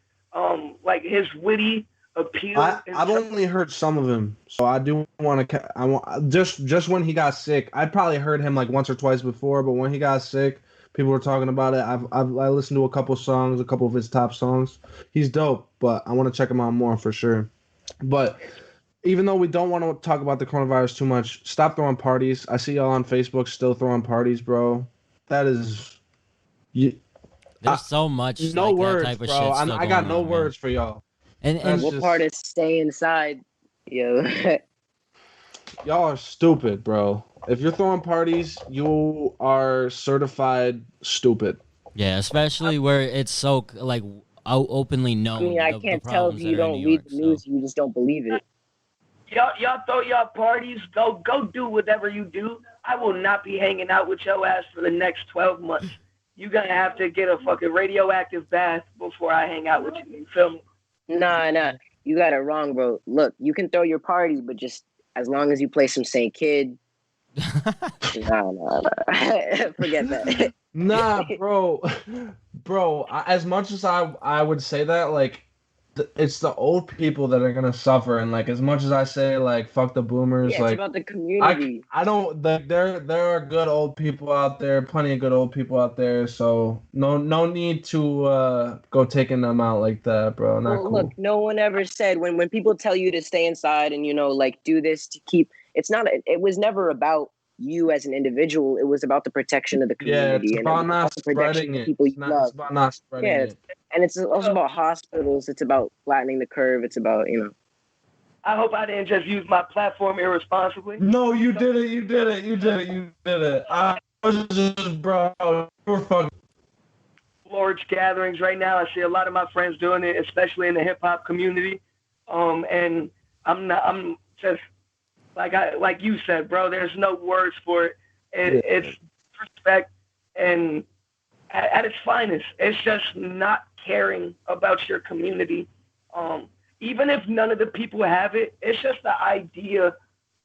Like his witty appeal. I've only heard some of him, so I do want to. Just when he got sick, I probably heard him like once or twice before, but when he got sick, people were talking about it. I listened to a couple songs, a couple of his top songs. He's dope, but I want to check him out more for sure. But even though we don't want to talk about the coronavirus too much, stop throwing parties. I see y'all on Facebook still throwing parties, bro. That is. There's so much no like words, that type of bro. shit still I got no going on, words for y'all. And what part is stay inside, yo? Y'all are stupid, bro. If you're throwing parties, you are certified stupid. yeah, especially where it's so like openly known. I mean, I can't tell if you don't read the news, you just don't believe it. Y'all throw y'all parties. Go do whatever you do. I will not be hanging out with your ass for the next 12 months. You're going to have to get a fucking radioactive bath before I hang out with you. You feel me? Nah. You got it wrong, bro. Look, you can throw your parties, but just as long as you play some St. Kid. Nah. Forget that. Nah, bro. As much as I would say that, like, it's the old people that are gonna suffer, and like as much as I say like fuck the boomers, yeah, like it's about the community. I don't there are good old people out there, plenty of good old people out there, so no need to go taking them out like that, bro. Not cool. Look, no one ever said when people tell you to stay inside and like do this to keep. It was never about you as an individual. It was about the protection of the community. Yeah, it's about not spreading it. It's about not spreading it. And it's also about hospitals. It's about flattening the curve. It's about, I hope I didn't just use my platform irresponsibly. No, you did it. You did it. I was just, bro, you were fucking. Large gatherings right now. I see a lot of my friends doing it, especially in the hip hop community. And I'm just like you said, bro. There's no words for it. It's respect and at its finest. It's just not caring about your community. Even if none of the people have it, it's just the idea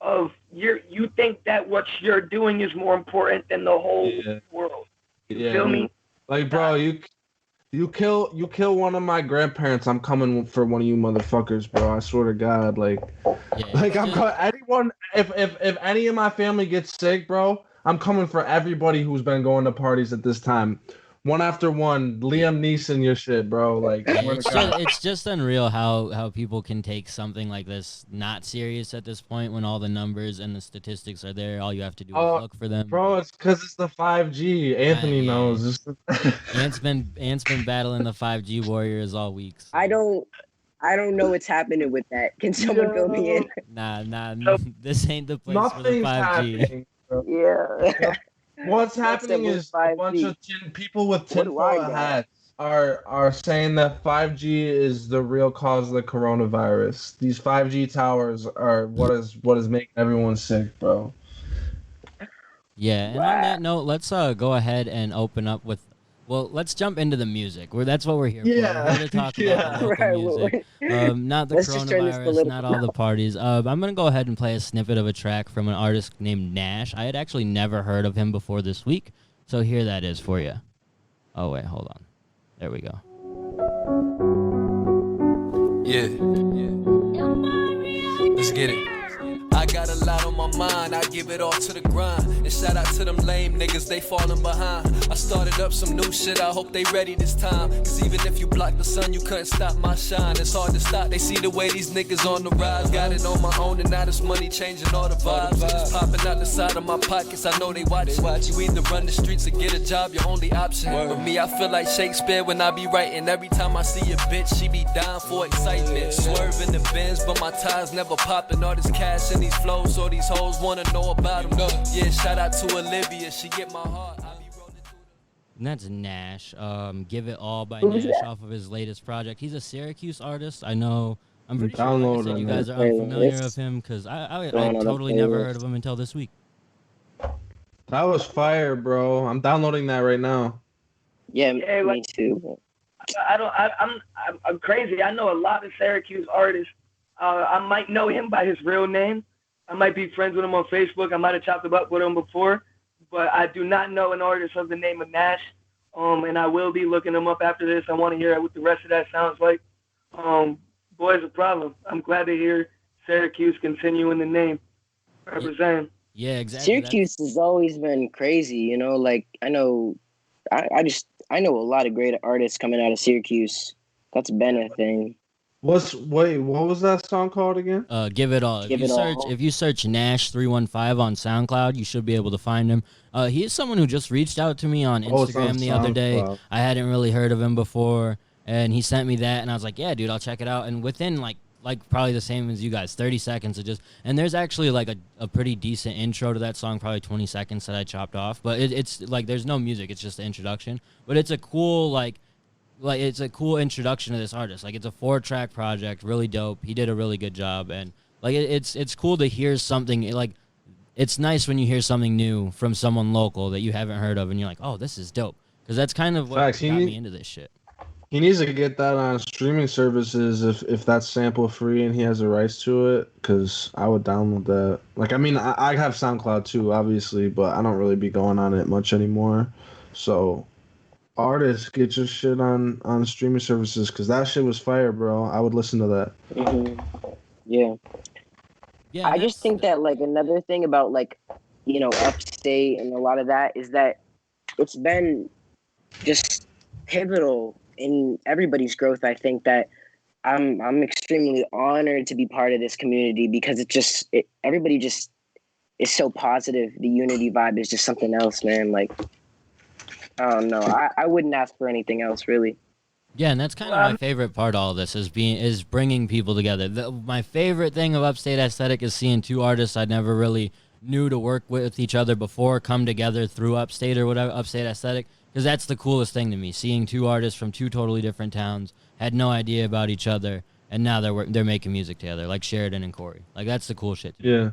of you think that what you're doing is more important than the whole world. You feel me? Like, bro, you kill one of my grandparents, I'm coming for one of you motherfuckers, bro. I swear to God, like I'm anyone. If any of my family gets sick, bro, I'm coming for everybody who's been going to parties at this time. One after one, Liam Neeson, your shit, bro. Like, it's just unreal how people can take something like this not serious at this point when all the numbers and the statistics are there. All you have to do is look for them. Bro, it's because it's the 5G. Anthony knows. Ant's been battling the 5G warriors all week. So. I don't know what's happening with that. Can someone fill me in? Nah. This ain't the place for the 5G. Happening, bro. Yeah. What's happening is a bunch of people with tinfoil hats are saying that 5G is the real cause of the coronavirus. These 5G towers are what is making everyone sick, bro. Yeah, and on that note, let's go ahead and open up with Well, let's jump into the music. That's what we're here for. Yeah. We're here to talk about the local Right, music, not the let's just turn this coronavirus, political. not all the parties. I'm gonna go ahead and play a snippet of a track from an artist named Nash. I had actually never heard of him before this week, so here that is for you. Oh wait, hold on. There we go. Yeah. Let's get it. I got a lot on my mind, I give it all to the grind. And shout out to them lame niggas, they falling behind. I started up some new shit, I hope they ready this time. Cause even if you block the sun, you couldn't stop my shine. It's hard to stop, they see the way these niggas on the rise. Got it on my own and now this money changing all the vibes. It's popping out the side of my pockets, I know they watching. You either run the streets or get a job, your only option. With me, I feel like Shakespeare when I be writing. Every time I see a bitch, she be down for excitement. Swerving the bins, but my ties never popping. All this cash in these flows, so these hoes wanna know about them. Yeah, shout out to Olivia, she get my heart. I be rolling through And that's Nash. Give It All by Who's Nash that? off of his latest project. He's a Syracuse artist. I know. I'm pretty Download sure, like I said, you him, guys are man. unfamiliar of him because I Going on a totally never playlist. heard of him until this week. That was fire, bro. I'm downloading that right now. Yeah, Yeah, me like- too. I'm crazy. I know a lot of Syracuse artists. I might know him by his real name. I might be friends with him on Facebook. I might have chopped him up with him before, but I do not know an artist of the name of Nash. And I will be looking him up after this. I want to hear what the rest of that sounds like. Boy's a problem. I'm glad to hear Syracuse continuing the name. Represent. Yeah, exactly. Syracuse has always been crazy, you know. Like I know a lot of great artists coming out of Syracuse. That's been a thing. What was that song called again? Give It All. Give It All. If you search Nash 315 on SoundCloud, you should be able to find him. He is someone who just reached out to me on Oh, it's on Instagram the other day. SoundCloud. I hadn't really heard of him before, and he sent me that, and I was like, yeah, dude, I'll check it out. And within like probably the same as you guys, 30 seconds of just, and there's actually like a pretty decent intro to that song, probably 20 seconds that I chopped off. But it's like there's no music, it's just the introduction. But it's a cool it's a cool introduction to this artist. Like it's a 4-track project, really dope. He did a really good job, and like it's cool to hear something like. It's nice when you hear something new from someone local that you haven't heard of, and you're like, "Oh, this is dope," because that's kind of what Facts. got me into this shit. He needs to get that on streaming services if that's sample free and he has the rights to it, because I would download that. Like, I mean, I have SoundCloud too, obviously, but I don't really be going on it much anymore. So, artists, get your shit on streaming services, because that shit was fire, bro. I would listen to that. Hmm. Yeah. Yeah, I just think that like another thing about like, you know, upstate and a lot of that is that it's been just pivotal in everybody's growth. I think that I'm extremely honored to be part of this community because everybody just is so positive. The unity vibe is just something else, man. Like, I don't know. I wouldn't ask for anything else, really. Yeah, and that's kind of my favorite part of all this is bringing people together. My favorite thing of Upstate Aesthetic is seeing two artists I never really knew to work with each other before come together through Upstate or whatever, Upstate Aesthetic, because that's the coolest thing to me. Seeing two artists from two totally different towns, had no idea about each other, and now they're making music together, like Sheridan and Corey. Like, that's the cool shit to me. Yeah.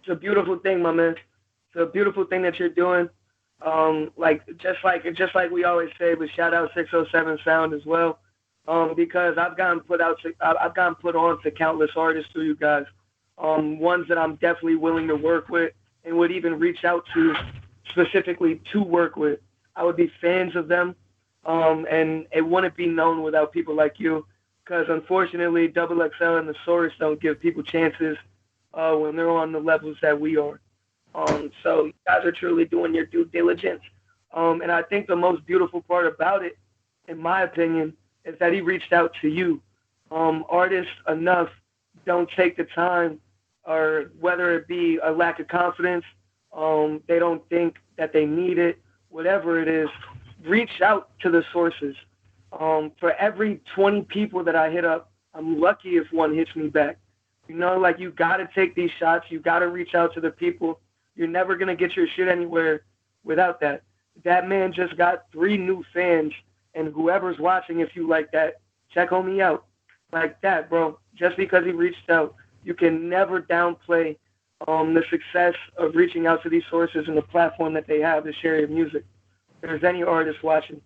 It's a beautiful thing, my man. It's a beautiful thing that you're doing. Just like we always say, but shout out 607 Sound as well, because I've gotten put on to countless artists through you guys, ones that I'm definitely willing to work with and would even reach out to specifically to work with. I would be fans of them, and it wouldn't be known without people like you, because unfortunately 𝐓𝐴𝐿 and the Source don't give people chances when they're on the levels that we are. So you guys are truly doing your due diligence. And I think the most beautiful part about it, in my opinion, is that he reached out to you. Artists enough don't take the time, or whether it be a lack of confidence, they don't think that they need it, whatever it is, reach out to the sources. For every 20 people that I hit up, I'm lucky if one hits me back. You know, like, you got to take these shots. You got to reach out to the people. You're never going to get your shit anywhere without that. That man just got 3 new fans, and whoever's watching, if you like that, check on me out. Like that, bro. Just because he reached out, you can never downplay the success of reaching out to these sources and the platform that they have to share your music. there's any artist watching.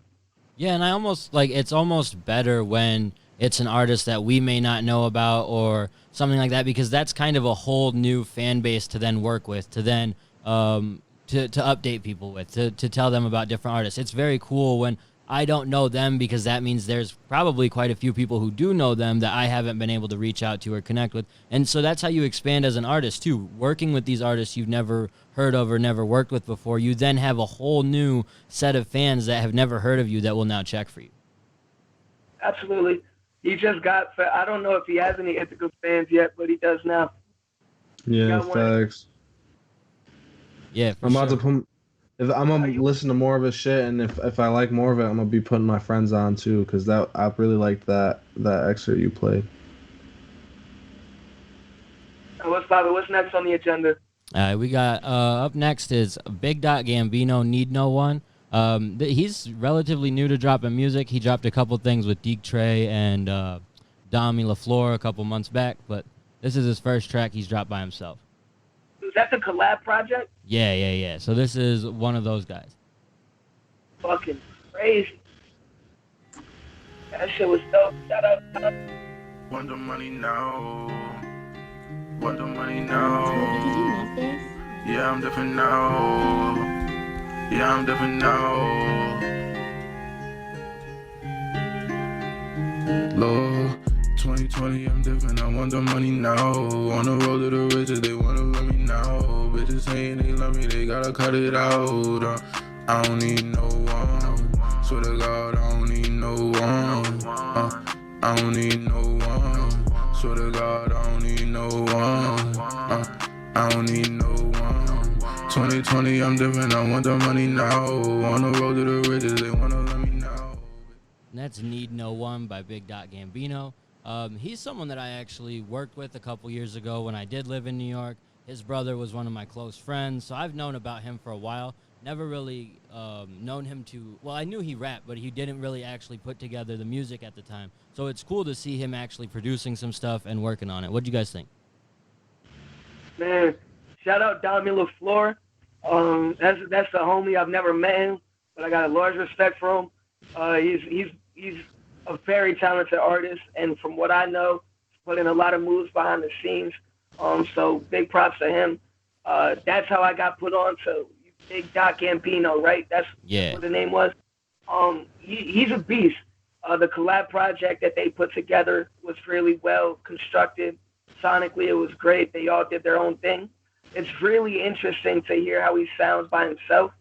Yeah, and I almost like it's almost better when it's an artist that we may not know about or something like that, because that's kind of a whole new fan base to then work with, to then to update people with, to tell them about different artists. It's very cool when I don't know them, because that means there's probably quite a few people who do know them that I haven't been able to reach out to or connect with. And so that's how you expand as an artist too. Working with these artists you've never heard of or never worked with before, you then have a whole new set of fans that have never heard of you that will now check for you. Absolutely. He just got, I don't know if he has any 𝐓𝐡𝐞 fans yet, but he does now. Yeah, facts. Yeah, I'm about to put. If I'm gonna listen to more of his shit, and if I like more of it, I'm gonna be putting my friends on too, because I really liked that excerpt you played. What's next on the agenda? We got up next is 𝐵𝐷 Need No One. He's relatively new to dropping music. He dropped a couple things with Deke Trey and Dami LaFleur a couple months back, but this is his first track he's dropped by himself. Is that the collab project? Yeah. So this is one of those guys. Fucking crazy. That shit was dope. Shout out. Want the money now. Want the money now. Did you make this? Yeah, I'm different now. Yeah, I'm different now. Lord, 2020, I'm different. I want the money now. On the road to the riches, they wanna love me now. Bitches saying they love me, they gotta cut it out. I don't need no one. Swear to God, I don't need no one. I don't need no one. Swear to God, I don't need no one. I don't need no one. 2020, I'm different. I want the money now. On the road to the riches, they wanna love me now. And that's Need No One by 𝐵𝐷. He's someone that I actually worked with a couple years ago when I did live in New York. His brother was one of my close friends, so I've known about him for a while. Never really known him to, well, I knew he rapped, but he didn't really actually put together the music at the time. So it's cool to see him actually producing some stuff and working on it. What do you guys think? Man, shout out Dami LaFleur. That's the homie. I've never met him, but I got a large respect for him. He's a very talented artist, and from what I know, he's put in a lot of moves behind the scenes. So big props to him. That's how I got put on to 𝐵𝐷, right? That's what the name was. He's a beast. The collab project that they put together was really well constructed. Sonically, it was great. They all did their own thing. It's really interesting to hear how he sounds by himself.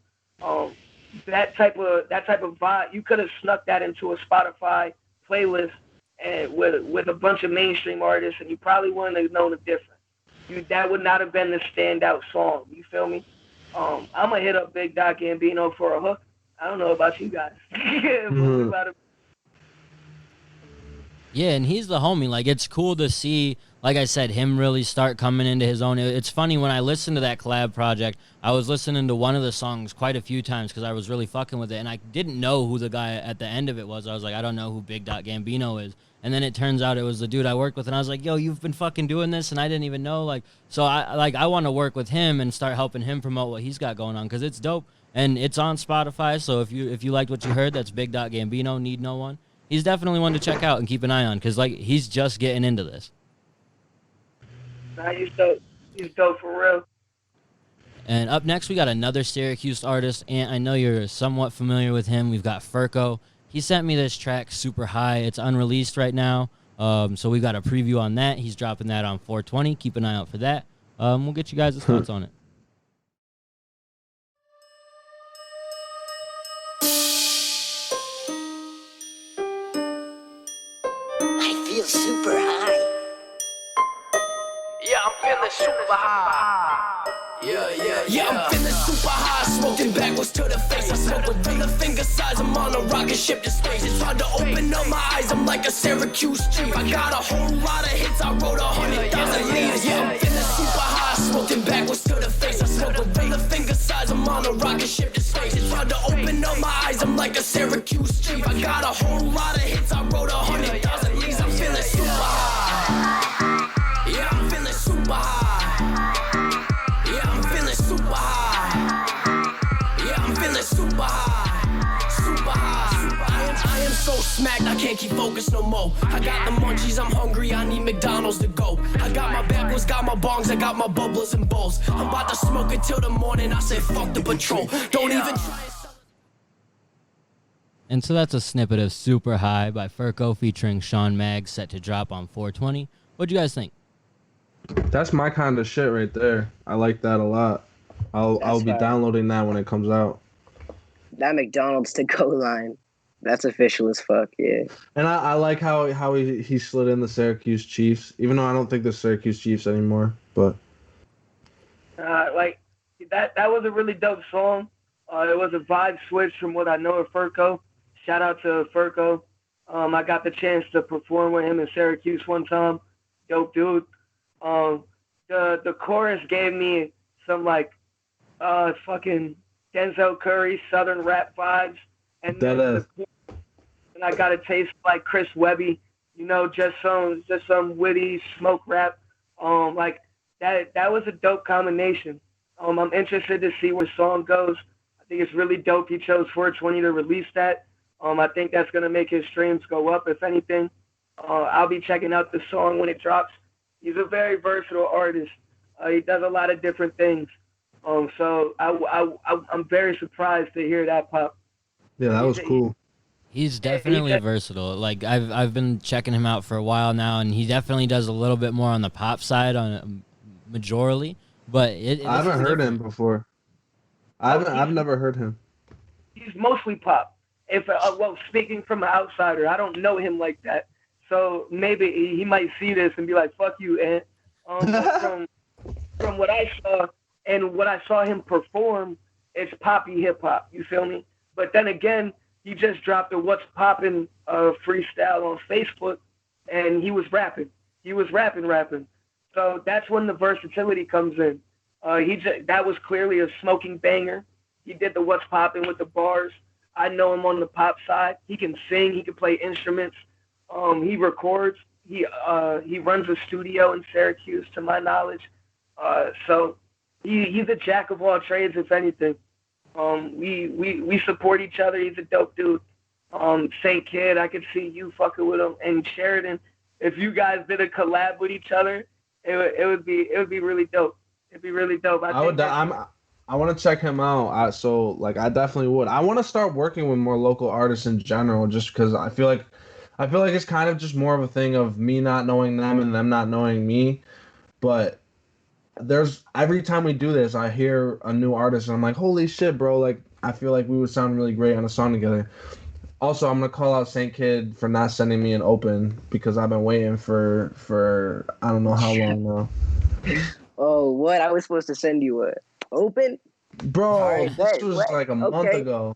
That type of vibe, you could have snuck that into a Spotify playlist and with a bunch of mainstream artists, and you probably wouldn't have known the difference. That would not have been the standout song. You feel me? I'm gonna hit up 𝐵𝐷 for a hook. I don't know about you guys. Yeah, and he's the homie. Like, it's cool to see, like I said, him really start coming into his own. It's funny, when I listened to that collab project, I was listening to one of the songs quite a few times because I was really fucking with it, and I didn't know who the guy at the end of it was. I was like, I don't know who 𝐵𝐷 is. And then it turns out it was the dude I worked with, and I was like, yo, you've been fucking doing this, and I didn't even know. Like, so I want to work with him and start helping him promote what he's got going on, because it's dope, and it's on Spotify. So if you liked what you heard, that's 𝐵𝐷, Need No One. He's definitely one to check out and keep an eye on, because like he's just getting into this. Nah, he's dope. He's dope for real. And up next, we got another Syracuse artist, and I know you're somewhat familiar with him. We've got 𝐓𝐡𝐞. He sent me this track, Super High. It's unreleased right now, so we've got a preview on that. He's dropping that on 420. Keep an eye out for that. We'll get you guys' thoughts on it. I feel super high. Yeah, I'm feeling super high. Yeah, I'm feeling super high, smoking backwards to the face. I smoke with the finger size, I'm on a rocket ship to space. It's hard to open up my eyes, I'm like a Syracuse chief. I got a whole lot of hits, I wrote 100,000 leads. Yeah, I'm feeling super high, smoking backwards to the face. I smoke with the finger size, I'm on a rocket ship to space. It's hard to open up my eyes, I'm like a Syracuse chief. I got a whole lot of hits, I wrote 100,000 leads. I'm feeling super high. Yeah, I'm feeling super high. Super high. Yeah, I'm feeling super high. smacked, I can't keep focused no more. I got the munchies, I'm hungry, I need McDonald's to go. I got my backwards, got my bongs, I got my bubbles and bowls. I'm about to smoke until the morning, I said fuck the patrol. Don't even try. And so that's a snippet of Super High by 𝐓𝐿 featuring Sean Magg, set to drop on 420. What'd you guys think? That's my kind of shit right there. I like that a lot. I'll be downloading that when it comes out. That McDonald's to go line, that's official as fuck, yeah. And I like how he slid in the Syracuse Chiefs, even though I don't think the Syracuse Chiefs anymore. But like that was a really dope song. It was a vibe switch from what I know of 𝐓𝐿. Shout out to 𝐓𝐿. I got the chance to perform with him in Syracuse one time. Dope dude. The chorus gave me some like fucking Denzel Curry Southern rap vibes, and then and I got a taste like Chris Webby, you know, just some witty smoke rap. Like that was a dope combination. I'm interested to see where the song goes. I think it's really dope he chose 420 to release that. I think that's gonna make his streams go up, if anything. I'll be checking out the song when it drops. He's a very versatile artist. He does a lot of different things. So I'm very surprised to hear that pop. Yeah, that was cool. He's definitely versatile. Like I've been checking him out for a while now, and he definitely does a little bit more on the pop side on majorly. But I haven't heard him before. I've never heard him. He's mostly pop. If well, speaking from an outsider, I don't know him like that. So maybe he might see this and be like, "Fuck you," and from what I saw and what I saw him perform, it's poppy hip hop. You feel me? But then again, he just dropped a "What's Poppin" freestyle on Facebook, and he was rapping. He was rapping. So that's when the versatility comes in. That was clearly a smoking banger. He did the "What's Poppin" with the bars. I know him on the pop side. He can sing. He can play instruments. He records. He runs a studio in Syracuse, to my knowledge. So he's a jack of all trades, if anything. We support each other. He's a dope dude. 𝐓𝐡 Kid, I could see you fucking with him. And Sheridan, if you guys did a collab with each other, it would be really dope. It'd be really dope. I want to check him out. I definitely would. I want to start working with more local artists in general, just because I feel like it's kind of just more of a thing of me not knowing them and them not knowing me. But every time we do this, I hear a new artist and I'm like, holy shit, bro! Like I feel like we would sound really great on a song together. Also, I'm gonna call out 𝐓𝐡 Kid for not sending me an open because I've been waiting for I don't know how long now. Oh, what? I was supposed to send you a open? Bro, this was like a month ago.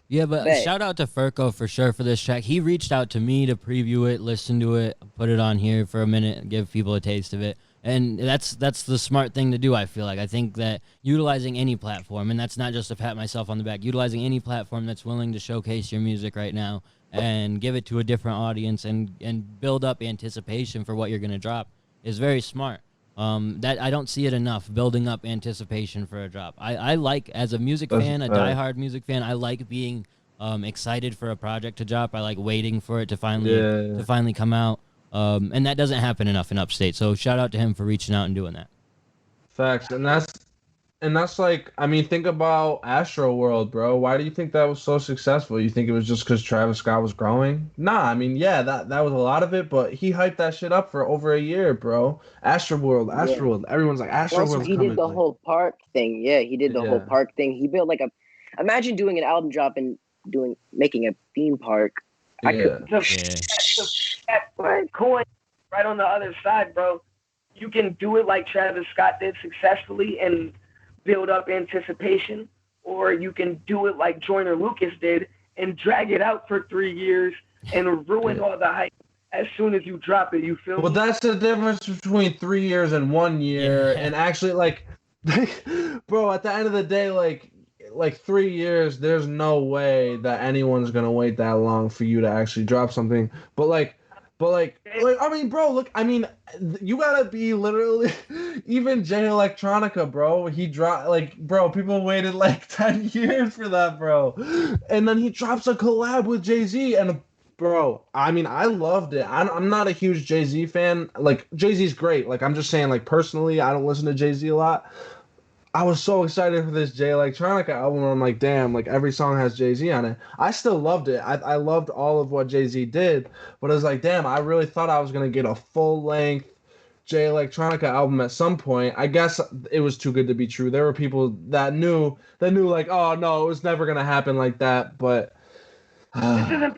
Yeah, but shout out to 𝐓𝐿 for sure for this track. He reached out to me to preview it, listen to it, put it on here for a minute, give people a taste of it. And that's the smart thing to do, I feel like. I think that utilizing any platform, and that's not just to pat myself on the back, utilizing any platform that's willing to showcase your music right now and give it to a different audience and build up anticipation for what you're going to drop is very smart. That I don't see it enough, building up anticipation for a drop. I like, as a music fan, a diehard music fan, I like being excited for a project to drop. I like waiting for it to finally come out. And that doesn't happen enough in Upstate. So shout out to him for reaching out and doing that. Facts. And that's like, I mean, think about Astro World, bro. Why do you think that was so successful? You think it was just because Travis Scott was growing? Nah, I mean, yeah, that was a lot of it, but he hyped that shit up for over a year, bro. Astro World. Everyone's like, Astro World. He did the whole park thing. Yeah, he did the whole park thing. He built like imagine doing an album drop and making a theme park. Coin right on the other side, bro. You can do it like Travis Scott did successfully and build up anticipation, or you can do it like Joyner Lucas did and drag it out for 3 years and ruin all the hype as soon as you drop it. You feel me? Well, that's the difference between 3 years and 1 year. And actually, like, bro, at the end of the day, like 3 years, there's no way that anyone's gonna wait that long for you to actually drop something. But I mean, bro, look, I mean, you gotta be literally, even Jay Electronica, bro, he dropped, bro, people waited 10 years for that, bro. And then he drops a collab with Jay-Z, and Bro, I mean, I loved it. I'm not a huge Jay-Z fan. Like, Jay-Z's great. Like, I'm just saying, like, personally, I don't listen to Jay-Z a lot. I was so excited for this Jay Electronica album. Where I'm like, damn, like, every song has Jay-Z on it. I still loved it. I loved all of what Jay-Z did. But I was like, damn, I really thought I was going to get a full-length Jay Electronica album at some point. I guess it was too good to be true. There were people that knew like, oh, no, it was never going to happen like that. But... This isn't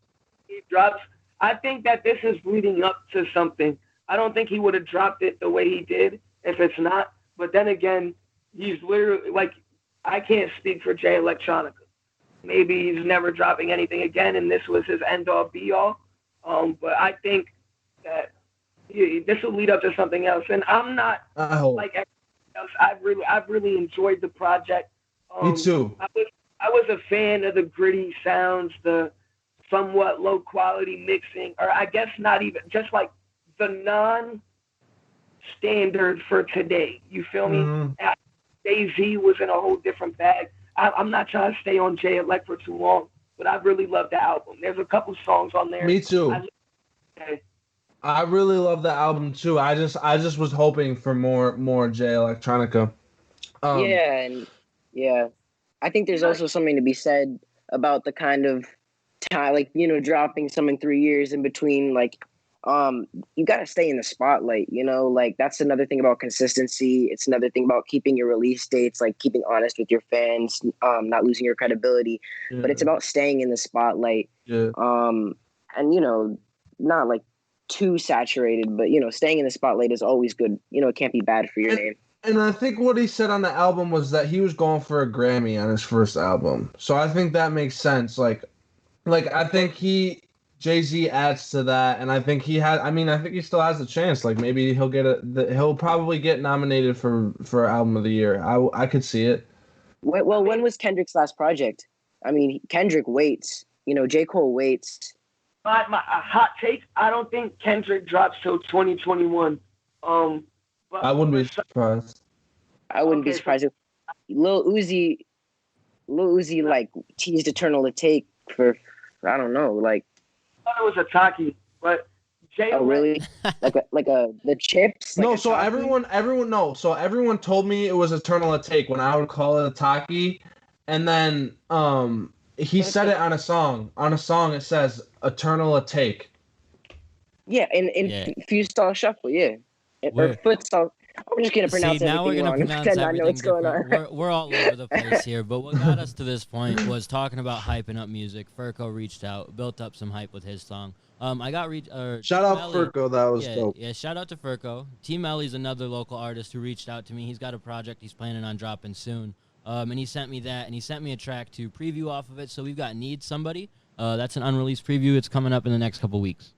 he drops. I think that this is leading up to something. I don't think he would have dropped it the way he did if it's not. But then again, he's literally like, I can't speak for Jay Electronica. Maybe he's never dropping anything again, and this was his end all be all. But I think that this will lead up to something else. And I'm not like everyone else. I've really enjoyed the project. Me too. I was a fan of the gritty sounds, the somewhat low quality mixing, or I guess not even, just like the non-standard for today. You feel me? Mm-hmm. Jay-Z was in a whole different bag. I'm not trying to stay on Jay Elect for too long, but I really love the album. There's a couple songs on there. Me too. I really love the album too. I just was hoping for more Jay Electronica. I think there's also something to be said about the kind of time, like, you know, dropping some in 3 years in between. Like, you got to stay in the spotlight, you know, like that's another thing about consistency. It's another thing about keeping your release dates, like keeping honest with your fans, not losing your credibility, but it's about staying in the spotlight. And, you know, not like too saturated, but, you know, staying in the spotlight is always good. You know, it can't be bad for your name. And I think what he said on the album was that he was going for a Grammy on his first album. So I think that makes sense. Like I think Jay-Z adds to that, and I think he still has a chance. Like maybe he'll probably get nominated for Album of the Year. I could see it. Well, when was Kendrick's last project? I mean, Kendrick waits. You know, J. Cole waits. My hot take, I don't think Kendrick drops till 2021. I wouldn't be surprised. I wouldn't be surprised if Lil Uzi like teased Eternal to Take for, I don't know, like. I thought it was 𝐓𝐡𝐞, but Jay. Oh really? like the chips? No, so everyone told me it was Eternal to Take when I would call it 𝐓𝐡𝐞, and then he said it on a song. On a song it says Eternal to Take. Yeah, in Fuse Style Shuffle, yeah. Or foot style. I'm just gonna pronounce everything now we're gonna wrong. pronounce I know what's going on. We're all over the place here, but what got us to this point was talking about hyping up music. 𝐓𝐡𝐞 reached out, built up some hype with his song. I got shout out 𝐓𝐡𝐞, that was dope. Yeah, shout out to 𝐓𝐡𝐞. 𝐸 another local artist who reached out to me. He's got a project he's planning on dropping soon. And he sent me that, and he sent me a track to preview off of it. So we've got Need Somebody. That's an unreleased preview. It's coming up in the next couple weeks.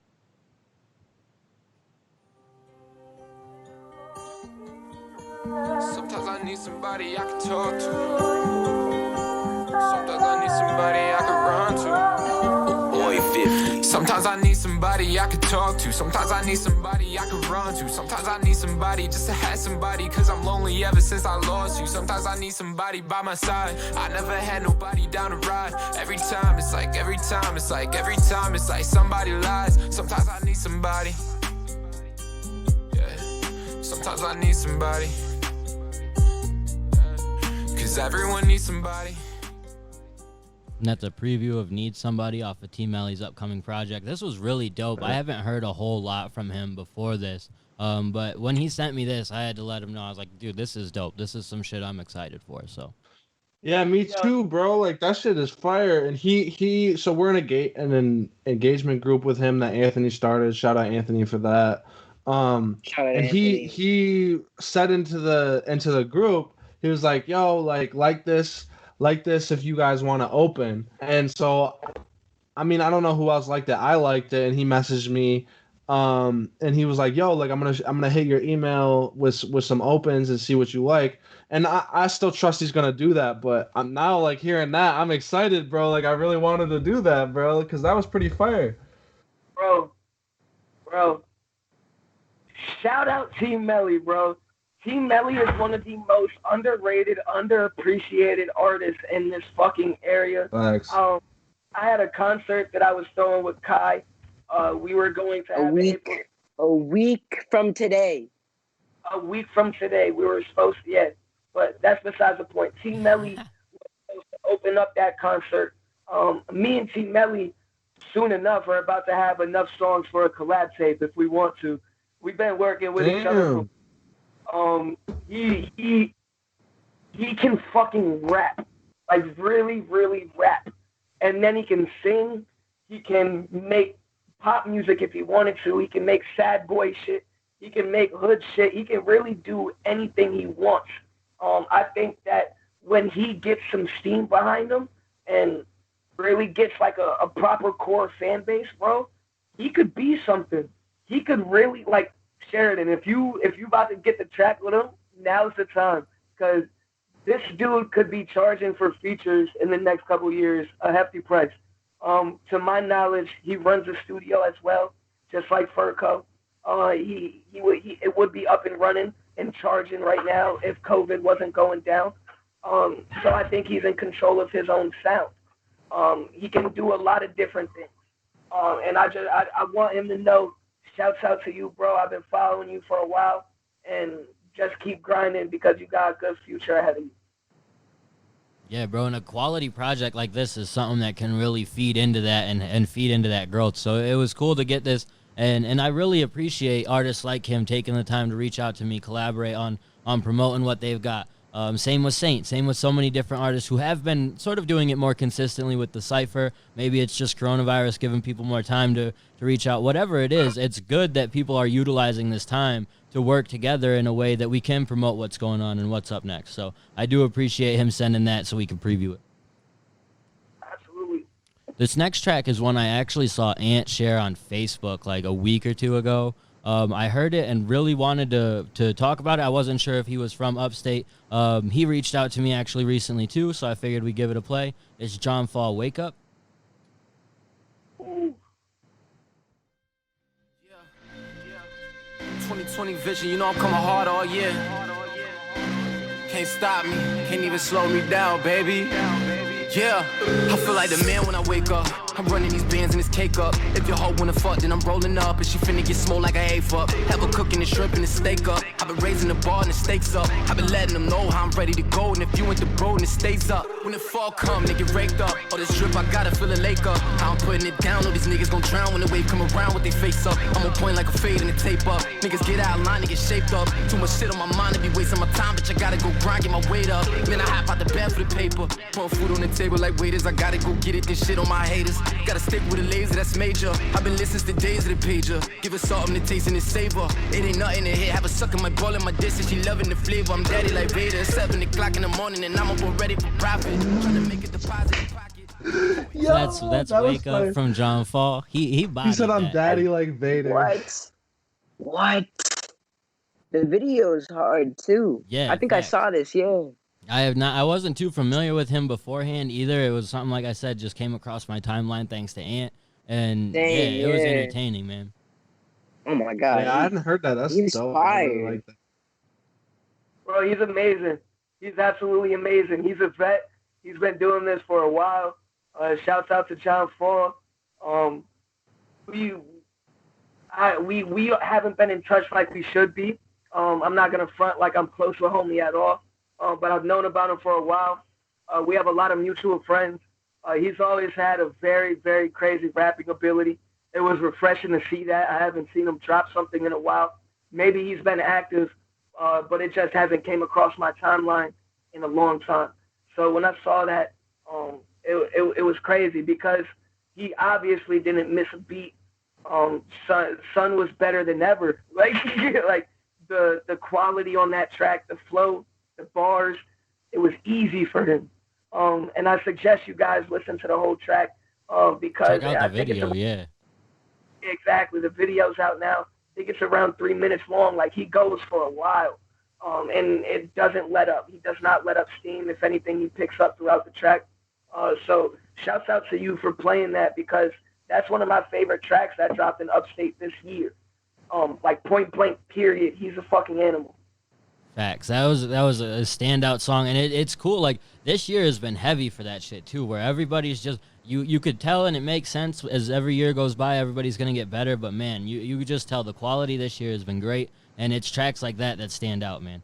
Sometimes I need somebody I can talk to. Sometimes I need somebody I can run to. Boy, 50. Sometimes I need somebody I can talk to. Sometimes I need somebody I can run to. Sometimes I need somebody just to have somebody, cause I'm lonely ever since I lost you. Sometimes I need somebody by my side. I never had nobody down to ride. Every time it's like somebody lies. Sometimes I need somebody. Yeah. Sometimes I need somebody. Cause everyone needs somebody. And that's a preview of Need Somebody off of 𝐸's upcoming project. This was really dope. I haven't heard a whole lot from him before this. But when he sent me this, I had to let him know. I was like, dude, this is dope. This is some shit I'm excited for. So yeah, me too, bro. Like that shit is fire. And so we're in an engagement group with him that Anthony started. Shout out Anthony for that. And he said into the group, he was like, yo, like this if you guys want to open. And so, I mean, I don't know who else liked it. I liked it, and he messaged me, and he was like, yo, like I'm gonna hit your email with some opens and see what you like. And I still trust he's gonna do that, but I'm now like hearing that, I'm excited, bro. Like I really wanted to do that, bro, because that was pretty fire. Bro. Shout out 𝐸, bro. 𝐸 is one of the most underrated, underappreciated artists in this fucking area. Thanks. I I had a concert that I was throwing with Kai. We were going to have a week from today. A week from today, we were supposed to, yeah. But that's besides the point. 𝐓𝐡𝐞 𝐂𝐲𝐩 was supposed to open up that concert. Me and 𝐓𝐡𝐞 𝐂𝐲𝐩 soon enough are about to have enough songs for a collab tape if we want to. We've been working with each other. He can fucking rap, like really, really rap, and then he can sing. He can make pop music if he wanted to. He can make sad boy shit. He can make hood shit. He can really do anything he wants. I think that when he gets some steam behind him and really gets like a proper core fan base, bro, he could be something. He could really, like, Sheridan, if you about to get the track with him, now's the time, because this dude could be charging for features in the next couple years a hefty price. To my knowledge, he runs a studio as well, just like 𝐓𝐡𝐞 𝐂𝐲. It would be up and running and charging right now if COVID wasn't going down. So I think he's in control of his own sound. He can do a lot of different things. And I want him to know, shouts out to you, bro. I've been following you for a while, and just keep grinding because you got a good future ahead of you. Yeah, bro, and a quality project like this is something that can really feed into that and feed into that growth. So it was cool to get this, and I really appreciate artists like him taking the time to reach out to me, collaborate on promoting what they've got. Same with 𝐓𝐡, same with so many different artists who have been sort of doing it more consistently with the Cypher. Maybe it's just coronavirus giving people more time to reach out. Whatever it is, it's good that people are utilizing this time to work together in a way that we can promote what's going on and what's up next. So I do appreciate him sending that so we can preview it. Absolutely. This next track is one I actually saw Ant share on Facebook like a week or two ago. I heard it and really wanted to talk about it. I wasn't sure if he was from upstate. He reached out to me actually recently too, so I figured we'd give it a play. It's John Fall, Wake Up. 2020 vision, you know I'm coming hard all year. Can't stop me, can't even slow me down, baby. Yeah, I feel like the man when I wake up. I'm running these bands and this cake up. If your hoe wanna fuck, then I'm rolling up. And she finna get smoked like I ate fuck. Have her cooking the shrimp and the steak up. I've been raising the bar and the stakes up. I've been letting them know how I'm ready to go. And if you ain't the bro, then it stays up. When the fall come, they get raked up. Oh, this drip, I gotta fill a lake up. How I'm putting it down, all these niggas gon' drown when the wave come around with they face up. I'm on point like a fade and the tape up. Niggas get out of line and get shaped up. Too much shit on my mind to be wasting my time, bitch, I gotta go grind, get my weight up. Then I hop out the bed for the paper. Put food on the table like waiters, I gotta go get it, this shit on my haters. Gotta stick with the laser, that's major. I've been listening to days of the pager. Give her something to taste and it's savor. It ain't nothing to hit, have a suck in my ball in my dish and she loving the flavor. I'm daddy like Vader, 7 o'clock in the morning and I'm up ready for profit. Trying to make a deposit in pocket. Yo, that's Wake Up funny. From John Fall. He said I'm that. daddy like Vader. What? The video's hard too. Yeah, I think I saw this. Yeah. I wasn't too familiar with him beforehand either. It was something, like I said, just came across my timeline thanks to Ant, and it was entertaining, man. Oh my god! Yeah, I hadn't heard that. That's dope. I really like that. Bro, he's amazing. He's absolutely amazing. He's a vet. He's been doing this for a while. Shouts out to John Fall. We haven't been in touch like we should be. I'm not gonna front like I'm close with homie at all. But I've known about him for a while. We have a lot of mutual friends. He's always had a very, very crazy rapping ability. It was refreshing to see that. I haven't seen him drop something in a while. Maybe he's been active, but it just hasn't came across my timeline in a long time. So when I saw that, it was crazy because he obviously didn't miss a beat. Son was better than ever. Like the quality on that track, the flow, the bars, it was easy for him. And I suggest you guys listen to the whole track because check out the video, Exactly. The video's out now. I think it's around 3 minutes long. Like, he goes for a while. And it doesn't let up. He does not let up steam. If anything, he picks up throughout the track. So shouts out to you for playing that because that's one of my favorite tracks that dropped in Upstate this year. Like, point blank, period. He's a fucking animal. Facts. That was a standout song, and it's cool. Like, this year has been heavy for that shit too, where everybody's just you could tell, and it makes sense as every year goes by. Everybody's gonna get better, but man, you could just tell the quality this year has been great, and it's tracks like that stand out, man.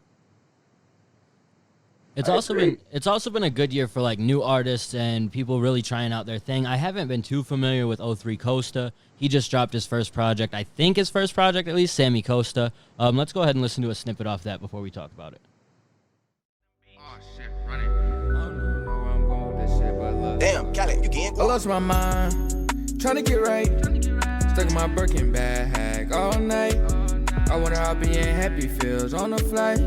It's also been a good year for like new artists and people really trying out their thing. I haven't been too familiar with 𝐓𝐡𝐞 𝐂𝐲𝐸. He just dropped his first project. I think his first project, at least, 𝐷𝐷 𝐂𝐲𝐸. Let's go ahead and listen to a snippet off that before we talk about it. Oh shit, running. I don't even know where I'm going with this shit, but look. Damn, Khaled, you can't I lost my mind, trying to get right. Stuck in my Birkin bag all night. I wonder how being happy feels on the flight.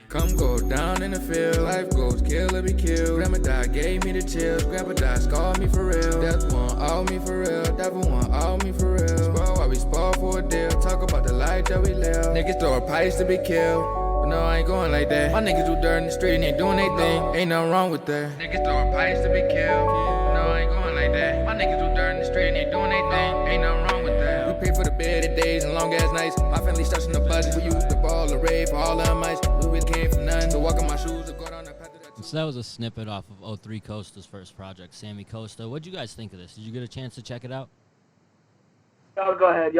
Come go down in the field, life goes kill or be killed. Grandma died, gave me the chills. Grandpa died, scarred me for real. Death want all me for real, devil want all me for real. Spoil while we spoil for a deal. Talk about the life that we live. Niggas throw a price to be killed, but no, I ain't going like that. My niggas do dirt in the street and they doing they thing. Ain't nothing wrong with that. Niggas throw a price to be killed, but no, I ain't going like that. My niggas do dirt in the street and they doing they thing. Ain't nothing wrong with that. We pay for the better days and long ass nights. My family stretching the budget. We use the ball, the rave for all our mice. We came from nothing to walk in my shoes or go down the path of that. So that was a snippet off of 𝐓𝐡𝐞 𝐂𝐲𝐸's first project, 𝐷𝐷 𝐂𝐲𝐸. What'd you guys think of this? Did you get a chance to check it out? Y'all go ahead.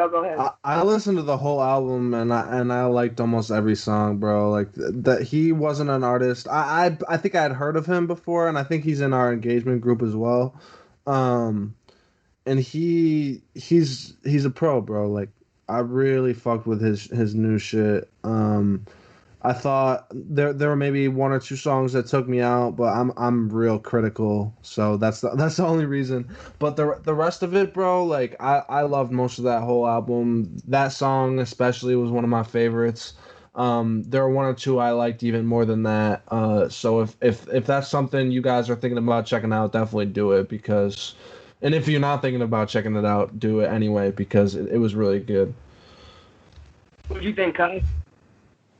I listened to the whole album and I liked almost every song, bro. Like that he wasn't an artist. I think I had heard of him before, and I think he's in our engagement group as well. And he's a pro, bro. Like I really fucked with his new shit. I thought there were maybe one or two songs that took me out, but I'm real critical, so that's the only reason. But the rest of it, bro, like I loved most of that whole album. That song especially was one of my favorites. There were one or two I liked even more than that. So if that's something you guys are thinking about checking out, definitely do it because. And if you're not thinking about checking it out, do it anyway because it was really good. What do you think, Kai?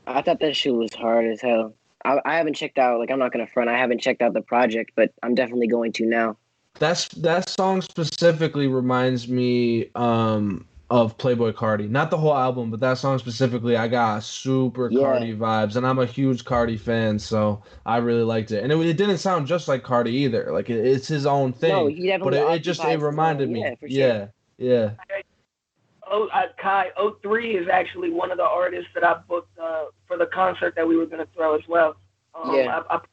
I thought that shit was hard as hell. I haven't checked out, like, I'm not going to front, I haven't checked out the project, but I'm definitely going to now. That song specifically reminds me of Playboi Carti. Not the whole album, but that song specifically, I got super Carti vibes, and I'm a huge Carti fan, so I really liked it. And it didn't sound just like Carti either. Like, it's his own thing. No, he definitely it reminded me. Yeah, for sure. Yeah. Kai, 𝐓𝐡𝐞 is actually one of the artists that I booked for the concert that we were going to throw as well. I put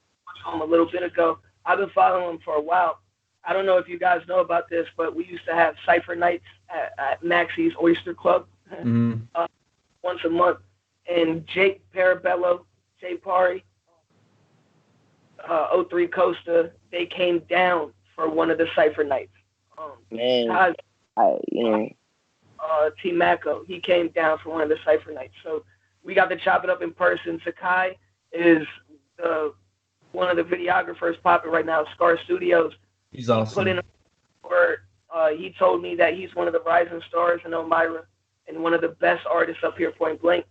him a little bit ago. I've been following him for a while. I don't know if you guys know about this, but we used to have Cypher nights at Maxie's Oyster Club once a month. And Jake Parabello, Jay Pari, 𝐓𝐡𝐞 𝐂𝐲𝐸, they came down for one of the Cypher nights. 𝐷𝐷, he came down for one of the Cypher nights. So we got to chop it up in person. Sakai is one of the videographers popping right now, Scar Studios. He's awesome. He put in a word. He told me that he's one of the rising stars in Elmira and one of the best artists up here, point blank.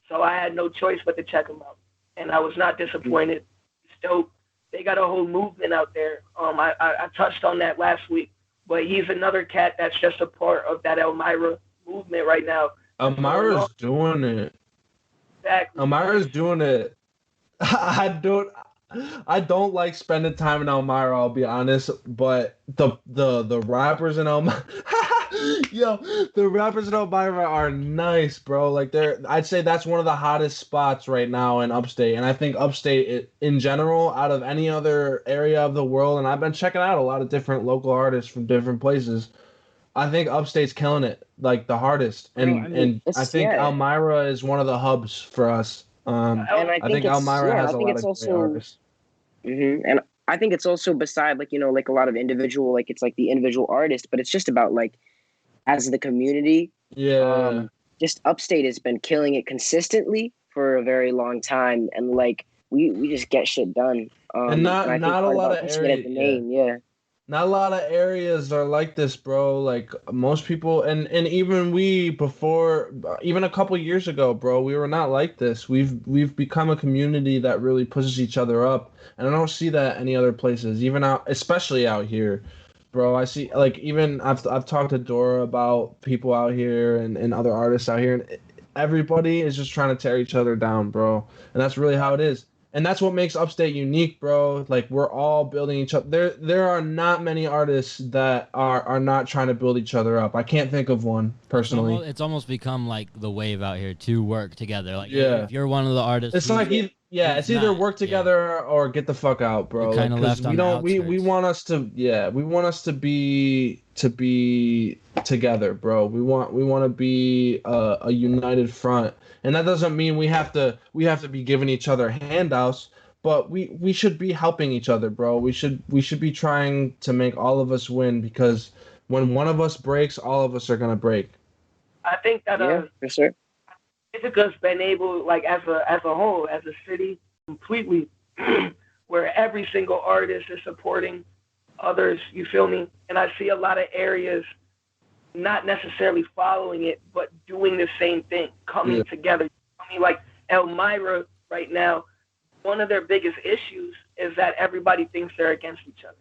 So I had no choice but to check him out. And I was not disappointed. It's dope. They got a whole movement out there. I touched on that last week. But he's another cat that's just a part of that Elmira movement right now. Elmira's doing it. Exactly. Elmira's doing it. I don't like spending time in Elmira, I'll be honest, but the rappers in Elmira the rappers in Elmira are nice, bro. Like I'd say that's one of the hottest spots right now in upstate. And I think upstate in general, out of any other area of the world, and I've been checking out a lot of different local artists from different places. I think upstate's killing it, like the hardest. And I think Elmira is one of the hubs for us. And I think Elmira has a lot of great artists. And I think it's also beside, like, like a lot of individual, like it's like the individual artist, but it's just about like as the community. Just upstate has been killing it consistently for a very long time, and like we just get shit done. And not a lot of areas. Not a lot of areas are like this, bro. Like most people, and even we before, even a couple years ago, bro, we were not like this. We've become a community that really pushes each other up, and I don't see that any other places, even especially out here, bro. I see, like, even I've talked to Dora about people out here and other artists out here, and everybody is just trying to tear each other down, bro. And that's really how it is. And that's what makes Upstate unique, bro. Like, we're all building each other. There are not many artists that are not trying to build each other up. I can't think of one personally. It's almost become like the wave out here to work together. Like, Yeah. if you're one of the artists, It's like it's either not, work together or get the fuck out, bro. You're kinda left on the we outskirts. want us to be together, bro. We want to be a united front. And that doesn't mean we have to be giving each other handouts, but we should be helping each other, bro. We should be trying to make all of us win, because when one of us breaks, all of us are gonna break. I think that for sure. Ithaca's been able, like, as a whole, as a city, completely, where every single artist is supporting others. You feel me? And I see a lot of areas not necessarily following it, but doing the same thing, coming together. I mean, like 𝐓𝐴 right now, one of their biggest issues is that everybody thinks they're against each other.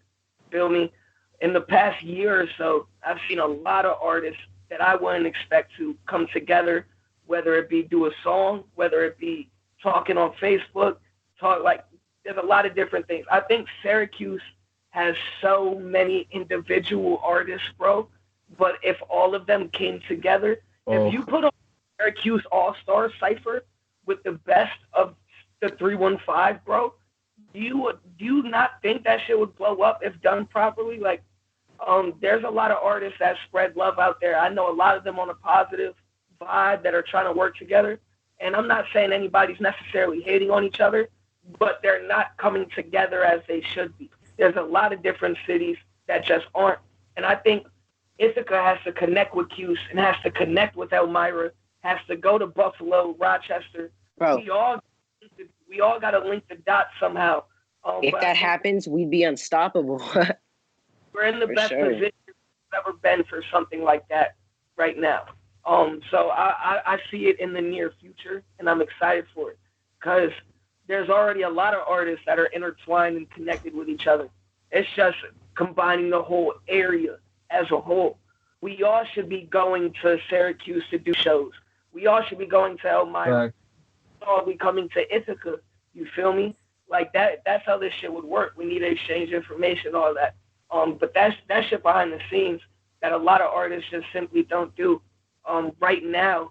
Feel me? In the past year or so, I've seen a lot of artists that I wouldn't expect to come together, whether it be do a song, whether it be talking on Facebook, there's a lot of different things. I think Syracuse has so many individual artists, bro. But if all of them came together, if you put on Syracuse All-Star Cypher with the best of the 315, bro, do you not think that shit would blow up if done properly? Like, there's a lot of artists that spread love out there. I know a lot of them on a positive vibe that are trying to work together. And I'm not saying anybody's necessarily hating on each other, but they're not coming together as they should be. There's a lot of different cities that just aren't. And I think Ithaca has to connect with Cuse and has to connect with 𝐓𝐴, has to go to Buffalo, Rochester. Bro. We all got to link the dots somehow. If that happens, we'd be unstoppable. We're in the For best sure. position we've ever been for something like that right now. So I see it in the near future, and I'm excited for it, because there's already a lot of artists that are intertwined and connected with each other. It's just combining the whole area as a whole. We all should be going to Syracuse to do shows. We all should be going to 𝐓𝐴. Right. All be coming to Ithaca. You feel me? Like that's how this shit would work. We need to exchange information, all that. But that's shit behind the scenes that a lot of artists just simply don't do. Right now,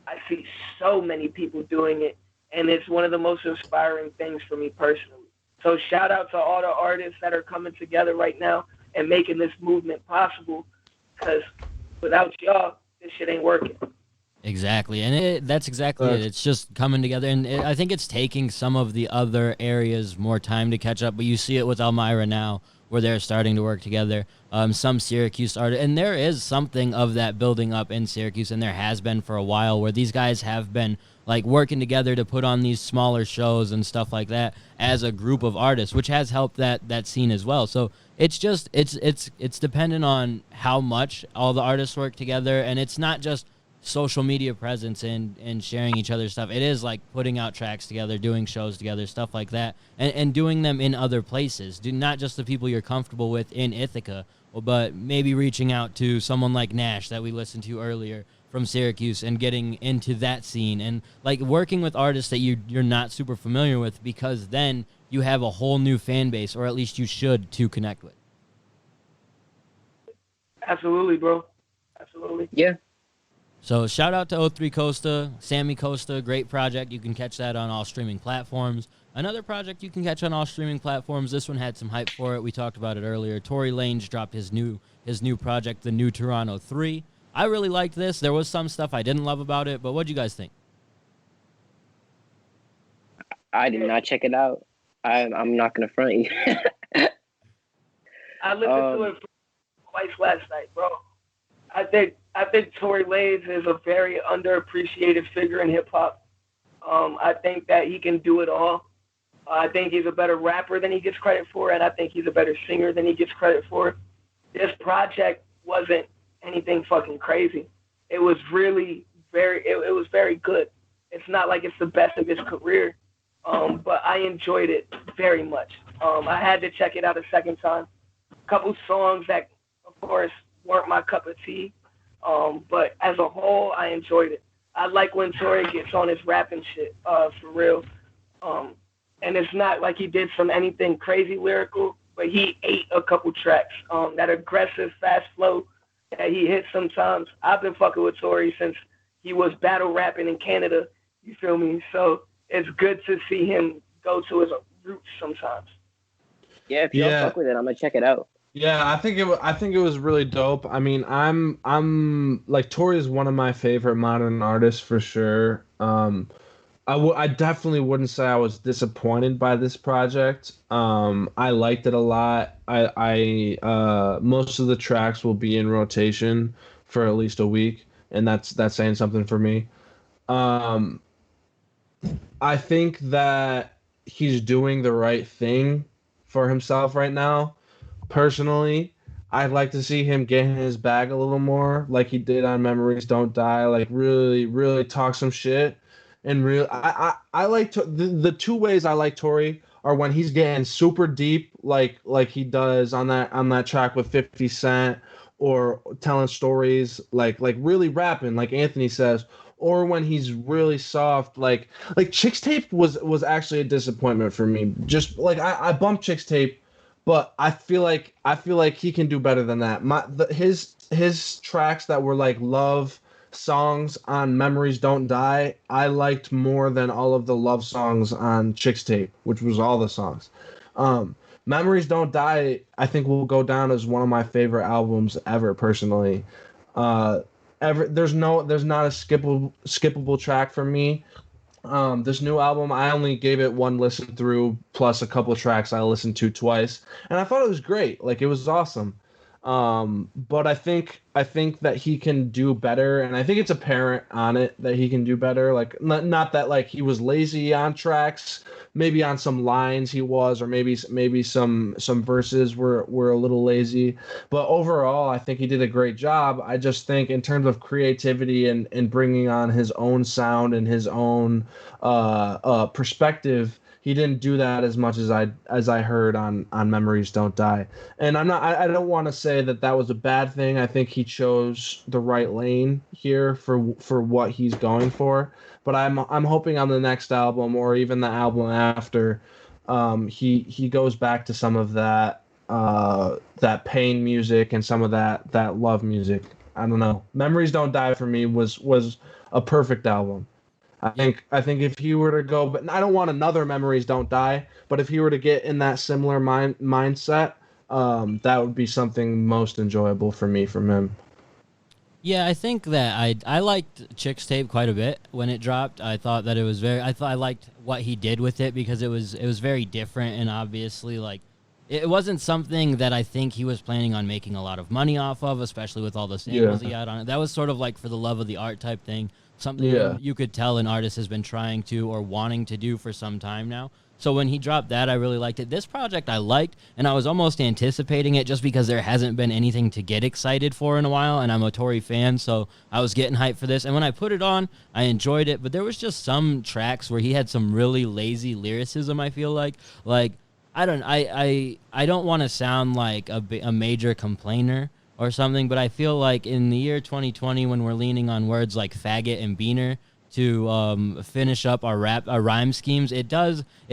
I see so many people doing it, and it's one of the most inspiring things for me personally. So shout out to all the artists that are coming together right now and making this movement possible, because without y'all, this shit ain't working. Exactly, and that's exactly it. It's just coming together, and I think it's taking some of the other areas more time to catch up, but you see it with 𝐓𝐴 now, where they're starting to work together. Some Syracuse artists, and there is something of that building up in Syracuse, and there has been for a while, where these guys have been like working together to put on these smaller shows and stuff like that as a group of artists, which has helped that scene as well. So it's just it's dependent on how much all the artists work together, and it's not just social media presence and sharing each other's stuff. It is like putting out tracks together, doing shows together, stuff like that, and doing them in other places. Not just the people you're comfortable with in Ithaca, but maybe reaching out to someone like Nash that we listened to earlier from Syracuse and getting into that scene, and like working with artists that you're not super familiar with, because then you have a whole new fan base, or at least you should, to connect with. Absolutely, bro. Absolutely. Yeah. So shout out to 𝐓𝐶 𝐶, Sammy Costa, great project. You can catch that on all streaming platforms. Another project you can catch on all streaming platforms. This one had some hype for it. We talked about it earlier. Tory Lanez dropped his new project, The New Toronto 3. I really liked this. There was some stuff I didn't love about it, but what'd you guys think? I did not check it out. I'm not gonna front you. I listened to it twice last night, bro. I think Tory Lanez is a very underappreciated figure in hip hop. I think that he can do it all. I think he's a better rapper than he gets credit for, and I think he's a better singer than he gets credit for. This project wasn't anything fucking crazy. It was really it was very good. It's not like it's the best of his career, but I enjoyed it very much. I had to check it out a second time. A couple songs that, of course, weren't my cup of tea, but as a whole, I enjoyed it. I like when Tory gets on his rapping shit, for real. and it's not like he did some anything crazy lyrical, but he ate a couple tracks. That aggressive, fast flow that he hit sometimes. I've been fucking with Tory since he was battle rapping in Canada. You feel me? So it's good to see him go to his roots sometimes. Yeah, if y'all fuck with it, I'm gonna check it out. Yeah, I think it was really dope. I mean, I'm like, Tory is one of my favorite modern artists for sure. I definitely wouldn't say I was disappointed by this project. I liked it a lot. I most of the tracks will be in rotation for at least a week, and that's saying something for me. I think that he's doing the right thing for himself right now. Personally, I'd like to see him get in his bag a little more, like he did on Memories Don't Die. Like really talk some shit. And I like the two ways I like Tory are when he's getting super deep, like he does on that track with 50 Cent, or telling stories, like really rapping, like Anthony says, or when he's really soft, like Chicks Tape was actually a disappointment for me. Just like I bumped Chicks Tape, but I feel like he can do better than that. His tracks that were like love songs on Memories Don't Die, I liked more than all of the love songs on Chicks Tape, which was all the songs. Memories Don't Die, I think, will go down as one of my favorite albums ever, personally. There's not a skippable track for me. This new album, I only gave it one listen through, plus a couple of tracks I listened to twice, and I thought it was great. Like, it was awesome. But I think that he can do better, and I think it's apparent on it that he can do better. Like, not that like he was lazy on tracks, maybe on some lines he was, or maybe some verses were a little lazy. But overall, I think he did a great job. I just think in terms of creativity and bringing on his own sound and his own perspective, he didn't do that as much as I heard on Memories Don't Die. And I don't want to say that was a bad thing. I think he chose the right lane here for what he's going for. But I'm hoping on the next album, or even the album after, he goes back to some of that pain music and some of that love music. I don't know. Memories Don't Die for me was a perfect album. I think if he were to go, but I don't want another Memories Don't Die, but if he were to get in that similar mindset, that would be something most enjoyable for me from him. Yeah, I think that I liked Chicks Tape quite a bit when it dropped. I thought that it was I liked what he did with it, because it was very different, and obviously, like, it wasn't something that I think he was planning on making a lot of money off of, especially with all the samples he had on it. That was sort of like for the love of the art type thing. Something you could tell an artist has been trying to or wanting to do for some time now. So when he dropped that, I really liked it. This project I liked, and I was almost anticipating it just because there hasn't been anything to get excited for in a while, and I'm a Tory fan, so I was getting hyped for this. And when I put it on, I enjoyed it, but there was just some tracks where he had some really lazy lyricism, I feel like. Like, I don't want to sound like a major complainer or something, but I feel like in the year 2020, when we're leaning on words like faggot and beaner to finish up our rhyme schemes, it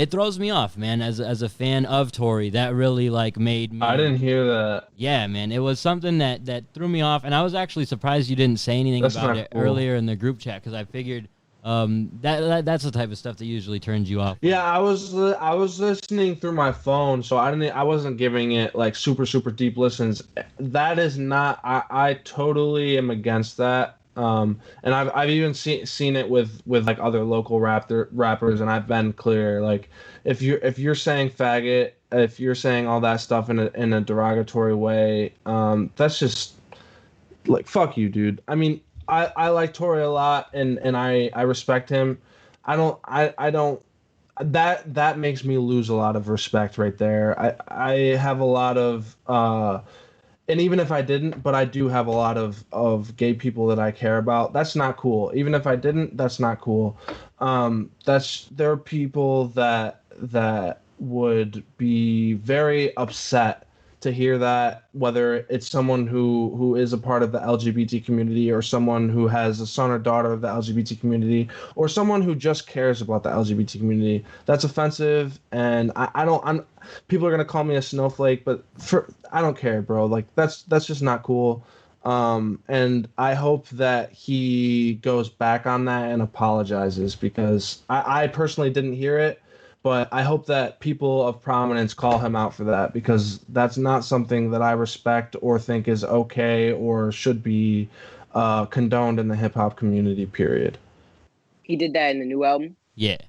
throws me off, man. As a fan of Tory, that really like made me. I didn't hear that. Yeah, man, it was something that threw me off, and I was actually surprised you didn't say anything about it earlier in the group chat, because I figured that's the type of stuff that usually turns you off. Yeah, I was listening through my phone, so I wasn't giving it like super deep listens. That is not. I totally am against that. And I've even seen it with like other local rappers, and I've been clear. Like, if you're saying faggot, if you're saying all that stuff in a derogatory way, that's just like, fuck you, dude. I mean, I like Tory a lot, and I respect him. I don't that makes me lose a lot of respect right there. I have a lot of and even if I didn't, but I do have a lot of gay people that I care about. That's not cool. Even if I didn't, that's not cool. There are people that would be very upset to hear that, whether it's someone who is a part of the LGBT community, or someone who has a son or daughter of the LGBT community, or someone who just cares about the LGBT community. That's offensive, and I'm people are gonna call me a snowflake, but I don't care, bro. Like that's just not cool. And I hope that he goes back on that and apologizes, because I personally didn't hear it. But I hope that people of prominence call him out for that, because that's not something that I respect or think is okay or should be condoned in the hip hop community, period. He did that in the new album? Yeah.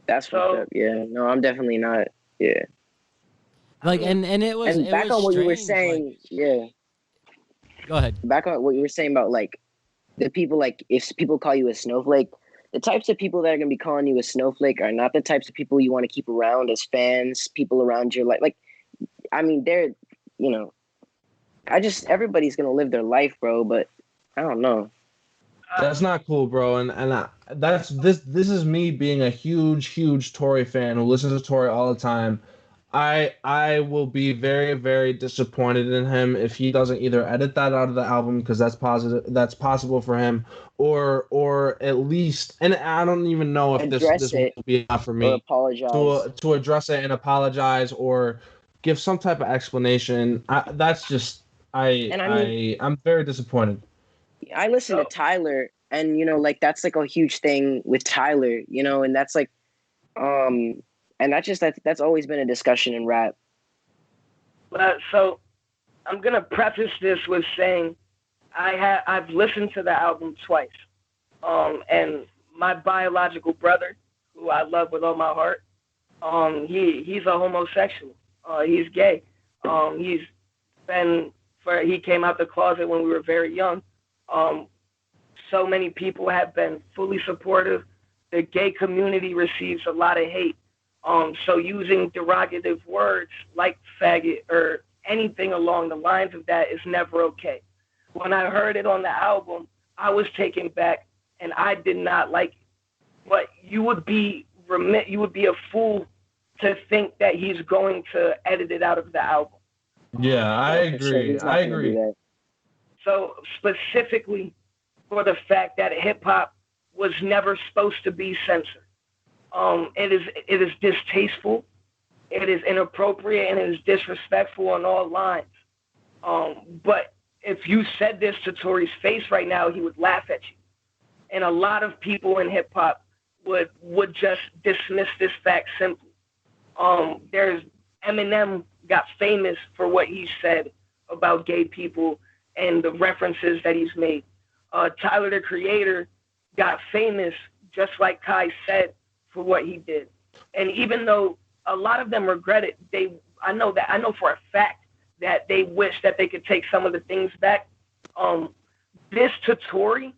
That's fucked up. Yeah. No, I'm definitely not. Yeah. Like, and it was. And it back was on what you were strange, saying, like, yeah. Go ahead. Back on what you were saying about, like, the people, like, if people call you a snowflake, the types of people that are going to be calling you a snowflake are not the types of people you want to keep around as fans, people around your life. Like, I mean, they're, you know, everybody's going to live their life, bro, but I don't know. That's not cool, bro. And this is me being a huge Tory fan who listens to Tory all the time. I will be very, very disappointed in him if he doesn't either edit that out of the album, because that's possible for him, or at least, and I don't even know if this will be enough for me, or apologize. to address it and apologize, or give some type of explanation. I'm very disappointed. I listen to Tyler, and, you know, like, that's like a huge thing with Tyler, you know, and that's like, and that's always been a discussion in rap. So I'm gonna preface this with saying I've listened to the album twice, and my biological brother, who I love with all my heart, he's a homosexual. He's gay. He came out the closet when we were very young. So many people have been fully supportive. The gay community receives a lot of hate. So using derogative words like faggot or anything along the lines of that is never okay. When I heard it on the album, I was taken back, and I did not like it. But you would be a fool to think that he's going to edit it out of the album. Yeah, I agree. I agree. So specifically for the fact that hip hop was never supposed to be censored. It is distasteful, it is inappropriate, and it is disrespectful on all lines. But if you said this to Tory's face right now, he would laugh at you. And a lot of people in hip hop would just dismiss this fact simply. There's Eminem got famous for what he said about gay people and the references that he's made. Tyler, the Creator, got famous, just like Kai said, for what he did. And even though a lot of them regret it, I know for a fact that they wish that they could take some of the things back. This to Tory,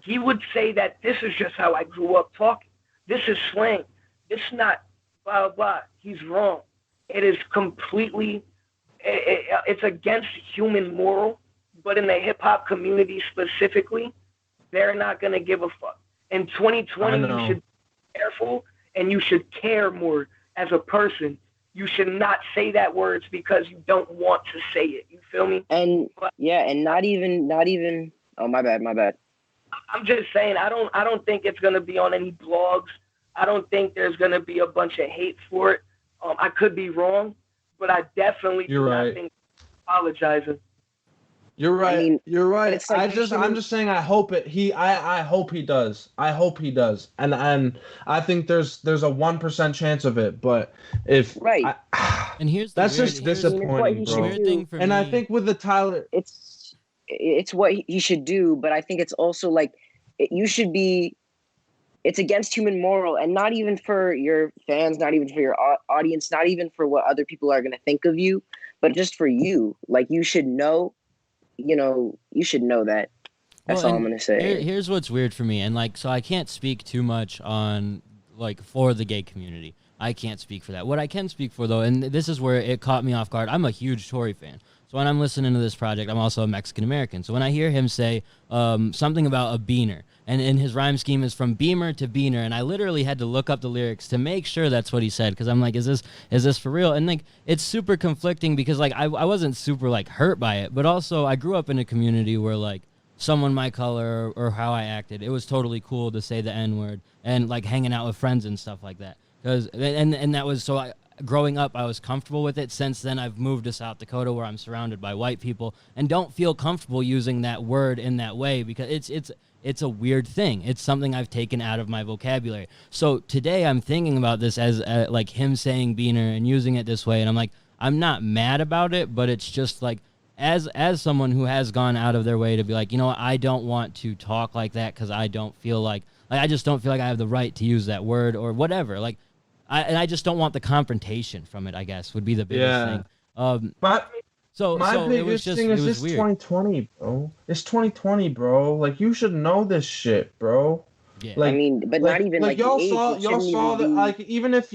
he would say that this is just how I grew up talking. This is slang. It's not blah, blah, blah. He's wrong. It is completely, it's against human moral, but in the hip hop community specifically, they're not going to give a fuck. In 2020, you should be careful, and you should care more as a person. You should not say that words because you don't want to say it. You feel me? And and not even. Oh, my bad. I'm just saying, I don't think it's gonna be on any blogs. I don't think there's gonna be a bunch of hate for it. I could be wrong, but I definitely do not think apologizing. You're right. I mean, you're right. Like I'm just saying. I hope it. I hope he does. I hope he does. And I think there's a 1% chance of it. But if and here's that's just disappointing, bro. And I think with the Tyler, it's what he should do. But I think it's also like you should be. It's against human moral, and not even for your fans, not even for your audience, not even for what other people are going to think of you, but just for you. Like, you should know. You should know that. That's all I'm going to say. Here's what's weird for me. And, like, so I can't speak too much on, like, for the gay community. I can't speak for that. What I can speak for, though, and this is where it caught me off guard. I'm a huge Tory fan. So when I'm listening to this project, I'm also a Mexican American. So when I hear him say something about a beaner, and in his rhyme scheme is from beamer to beaner, and I literally had to look up the lyrics to make sure that's what he said, because I'm like, is this for real? And like, it's super conflicting because like I wasn't super like hurt by it, but also I grew up in a community where like someone my color or how I acted, it was totally cool to say the N-word and like hanging out with friends and stuff like that. And that was so growing up, I was comfortable with it. Since then, I've moved to South Dakota where I'm surrounded by white people and don't feel comfortable using that word in that way because it's a weird thing. It's something I've taken out of my vocabulary. So today I'm thinking about this as like him saying beaner and using it this way. And I'm like, I'm not mad about it, but it's just like, as someone who has gone out of their way to be like, you know what, I don't want to talk like that because I don't feel like I just don't feel like I have the right to use that word or whatever. Like, I just don't want the confrontation from it, I guess, would be the biggest thing. But my biggest thing is this weird. 2020, bro. It's 2020, bro. Like, you should know this shit, bro. Yeah. Like, I mean, but not even like y'all the age, saw that. Like, even if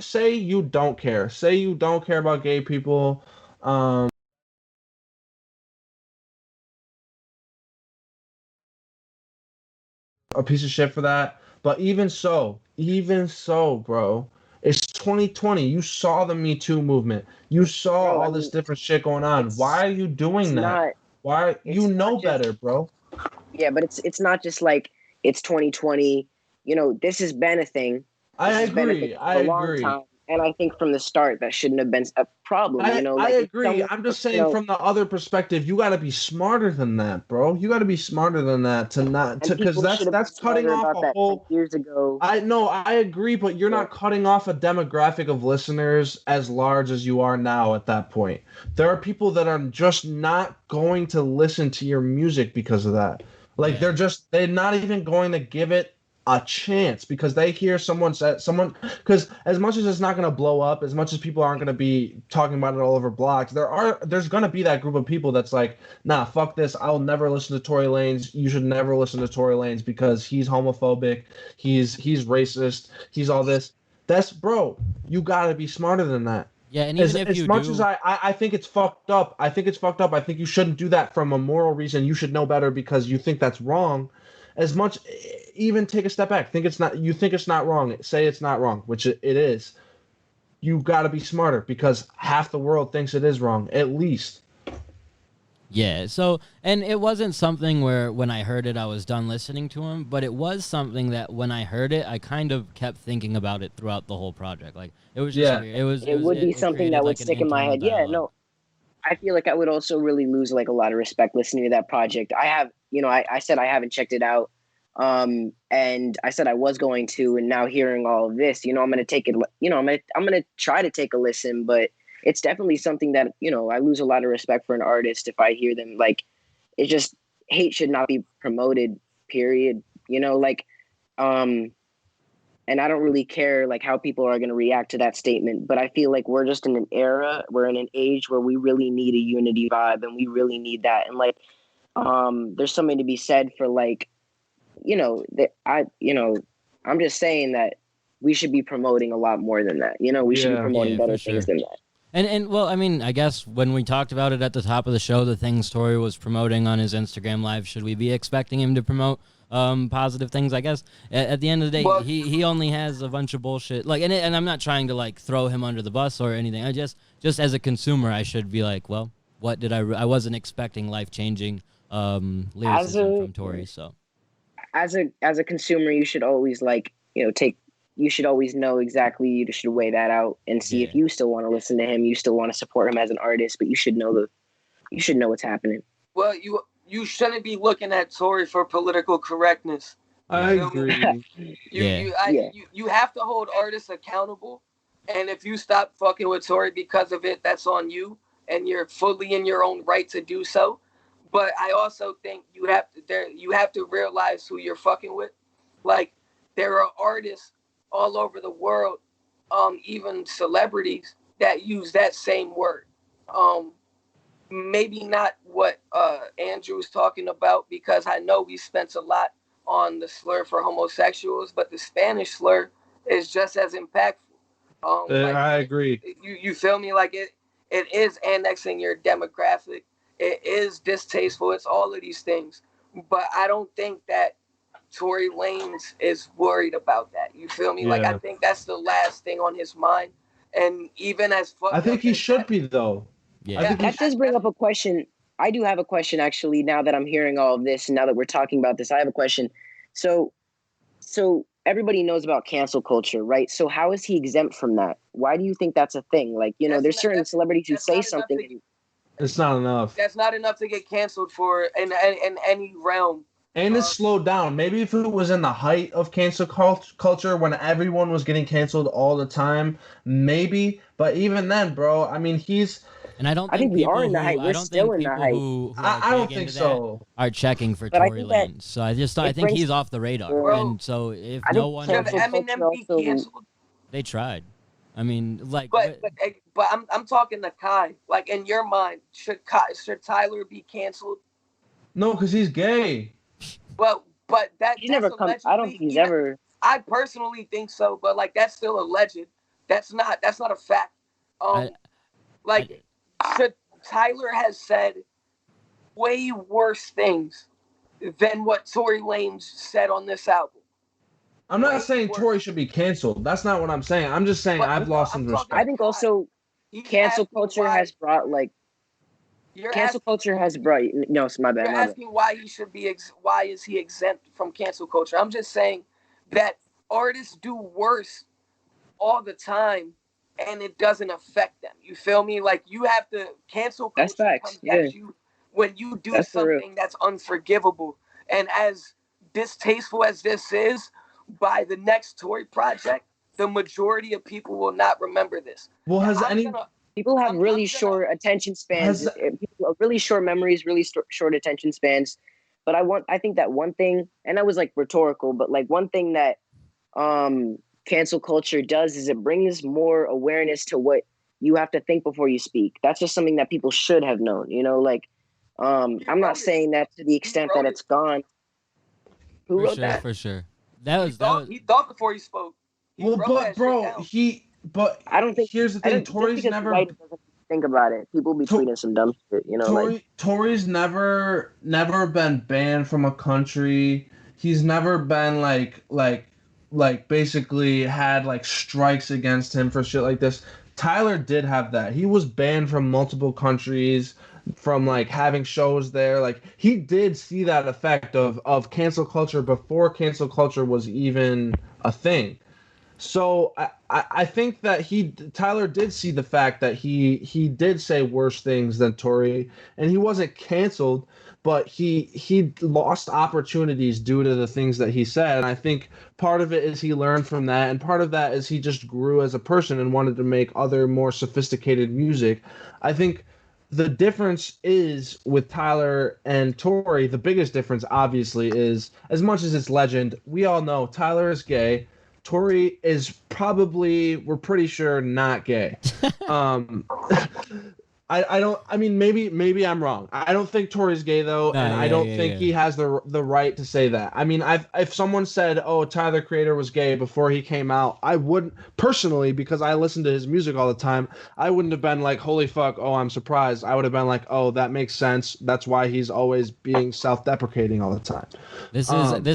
say you don't care about gay people, a piece of shit for that. But even so, bro, it's 2020. You saw the Me Too movement. You saw all this different shit going on. Why are you doing that? Why you know better, bro? Yeah, but it's not just like it's 2020. You know, this has been a thing. I agree. Long time. And I think from the start that shouldn't have been a problem. You know, I agree. I'm just saying from the other perspective, you got to be smarter than that, bro. You got to be smarter than that because that's cutting off a whole years ago. I agree, but you're not cutting off a demographic of listeners as large as you are now at that point. There are people that are just not going to listen to your music because of that. Like they're not even going to give it a chance because they hear because as much as it's not going to blow up, as much as people aren't going to be talking about it all over blogs, there's going to be that group of people that's like, nah, fuck this, I'll never listen to Tory Lanez. You should never listen to Tory Lanez because he's homophobic, he's racist, he's all this. That's, bro, you got to be smarter than that. Yeah, and even as much as I think it's fucked up, I think you shouldn't do that from a moral reason. You should know better because you think that's wrong. As much, even take a step back. You think it's not wrong. Say it's not wrong, which it is. You got to be smarter because half the world thinks it is wrong, at least. Yeah. So, and it wasn't something where when I heard it, I was done listening to him, but it was something that when I heard it, I kind of kept thinking about it throughout the whole project. Like it was just weird. It would be something that would stick in my head. Dialogue. Yeah, no. I feel like I would also really lose like a lot of respect listening to that project. I have, you know, I said I haven't checked it out. And I said I was going to, and now hearing all of this, you know, I'm going to take it, you know, I'm going to try to take a listen, but it's definitely something that, you know, I lose a lot of respect for an artist if I hear them. Like, it's just, hate should not be promoted, period. You know, like, and I don't really care like how people are going to react to that statement, but I feel like we're just in an era, we're in an age where we really need a unity vibe and we really need that. And like, there's something to be said for like, you know, I'm just saying that we should be promoting a lot more than that. You know, we should be promoting better things than that. And well, I mean, I guess when we talked about it at the top of the show, the things Tory was promoting on his Instagram Live, should we be expecting him to promote positive things? I guess at the end of the day, he only has a bunch of bullshit. Like, and I'm not trying to like throw him under the bus or anything. I just as a consumer, I should be like, well, what did I wasn't expecting life-changing lyricism from Tory. So as a consumer, you should always like, you know, you should always know exactly, you should weigh that out and see if you still want to listen to him, you still want to support him as an artist, but you should know what's happening. Well, you shouldn't be looking at Tory for political correctness. I agree. You have to hold artists accountable, and if you stop fucking with Tory because of it, that's on you, and you're fully in your own right to do so. But I also think you have to realize who you're fucking with. Like, there are artists all over the world, even celebrities, that use that same word. Maybe not what Andrew's talking about, because I know we spent a lot on the slur for homosexuals, but the Spanish slur is just as impactful. I agree. You feel me? Like it is annexing your demographic. It is distasteful. It's all of these things. But I don't think that Tory Lanez is worried about that. You feel me? Yeah. Like I think that's the last thing on his mind. And even as fucked I think up he as should that- be though. Yeah. I think he That does bring up a question. I do have a question actually. Now that I'm hearing all of this, and now that we're talking about this, I have a question. So everybody knows about cancel culture, right? So how is he exempt from that? Why do you think that's a thing? Like, you know, That's there's not- certain that's- celebrities who that's say not enough something. to- It's not enough. That's not enough to get canceled for in any realm. And it's slowed down. Maybe if it was in the height of cancel culture when everyone was getting canceled all the time, maybe. But even then, bro, I mean, And I don't I think think we are people in the who height. I We're don't still think in the people height. who are I don't big think into so. that are checking for But I Tory think that Lanez. So I it think brings- he's off the radar. Bro, And so if I no think one Should cancel Eminem culture be also- canceled? they tried. I mean, like But I'm talking to Kai. Like in your mind, should Tyler be canceled? No, because he's gay. But that's He's never come. I don't think he's even- ever. I personally think so, but like that's still alleged. That's not a fact. Should Tyler has said way worse things than what Tory Lanez said on this album. I'm not Way saying worse. Tory should be canceled. That's not what I'm saying. I'm just saying But I've lost some I'm talking- I respect. think also He's cancel asking culture why- has brought like You're cancel asking, culture has brought. No, it's my bad. you're My bad. asking why he should be. Why is he exempt from cancel culture? I'm just saying that artists do worse all the time, and it doesn't affect them. You feel me? Like you have to cancel culture That's facts, comes at yeah. you when you do That's for real. something that's unforgivable. And as distasteful as this is, by the next Tory project, the majority of people will not remember this. Well, has I'm any gonna- People have I'm really gonna- short attention spans. Has- People, really short memories, really short attention spans. But I think that one thing, and that was like rhetorical, but like one thing that cancel culture does is it brings more awareness to what you have to think before you speak. That's just something that people should have known. You know, like I'm wrote not it. saying that to the extent wrote that it. it's gone. Who for wrote sure, that? for sure. That was He thought before he spoke. He well, wrote but that shit bro, down. I don't think. here's the I thing. don't, just Tory's because never writer doesn't think about it. People be To- tweeting some dumb shit. You know, like Tory's never been banned from a country. He's never been like basically had like strikes against him for shit like this. Tyler did have that. He was banned from multiple countries from like having shows there. Like he did see that effect of cancel culture before cancel culture was even a thing. So I think that Tyler did see the fact that he did say worse things than Tory, and he wasn't canceled, but he lost opportunities due to the things that he said. And I think part of it is he learned from that, and part of that is he just grew as a person and wanted to make other more sophisticated music. I think the difference is with Tyler and Tory, the biggest difference obviously is, as much as it's legend, we all know Tyler is gay. Tory is probably, we're pretty sure, not gay. I mean, maybe I'm wrong. I don't think Tory's gay though, and I don't think he has the right to say that. I mean, if someone said, "Oh, Tyler Creator was gay" before he came out, I wouldn't personally, because I listen to his music all the time. I wouldn't have been like, "Holy fuck! Oh, I'm surprised." I would have been like, "Oh, that makes sense. That's why he's always being self-deprecating all the time." This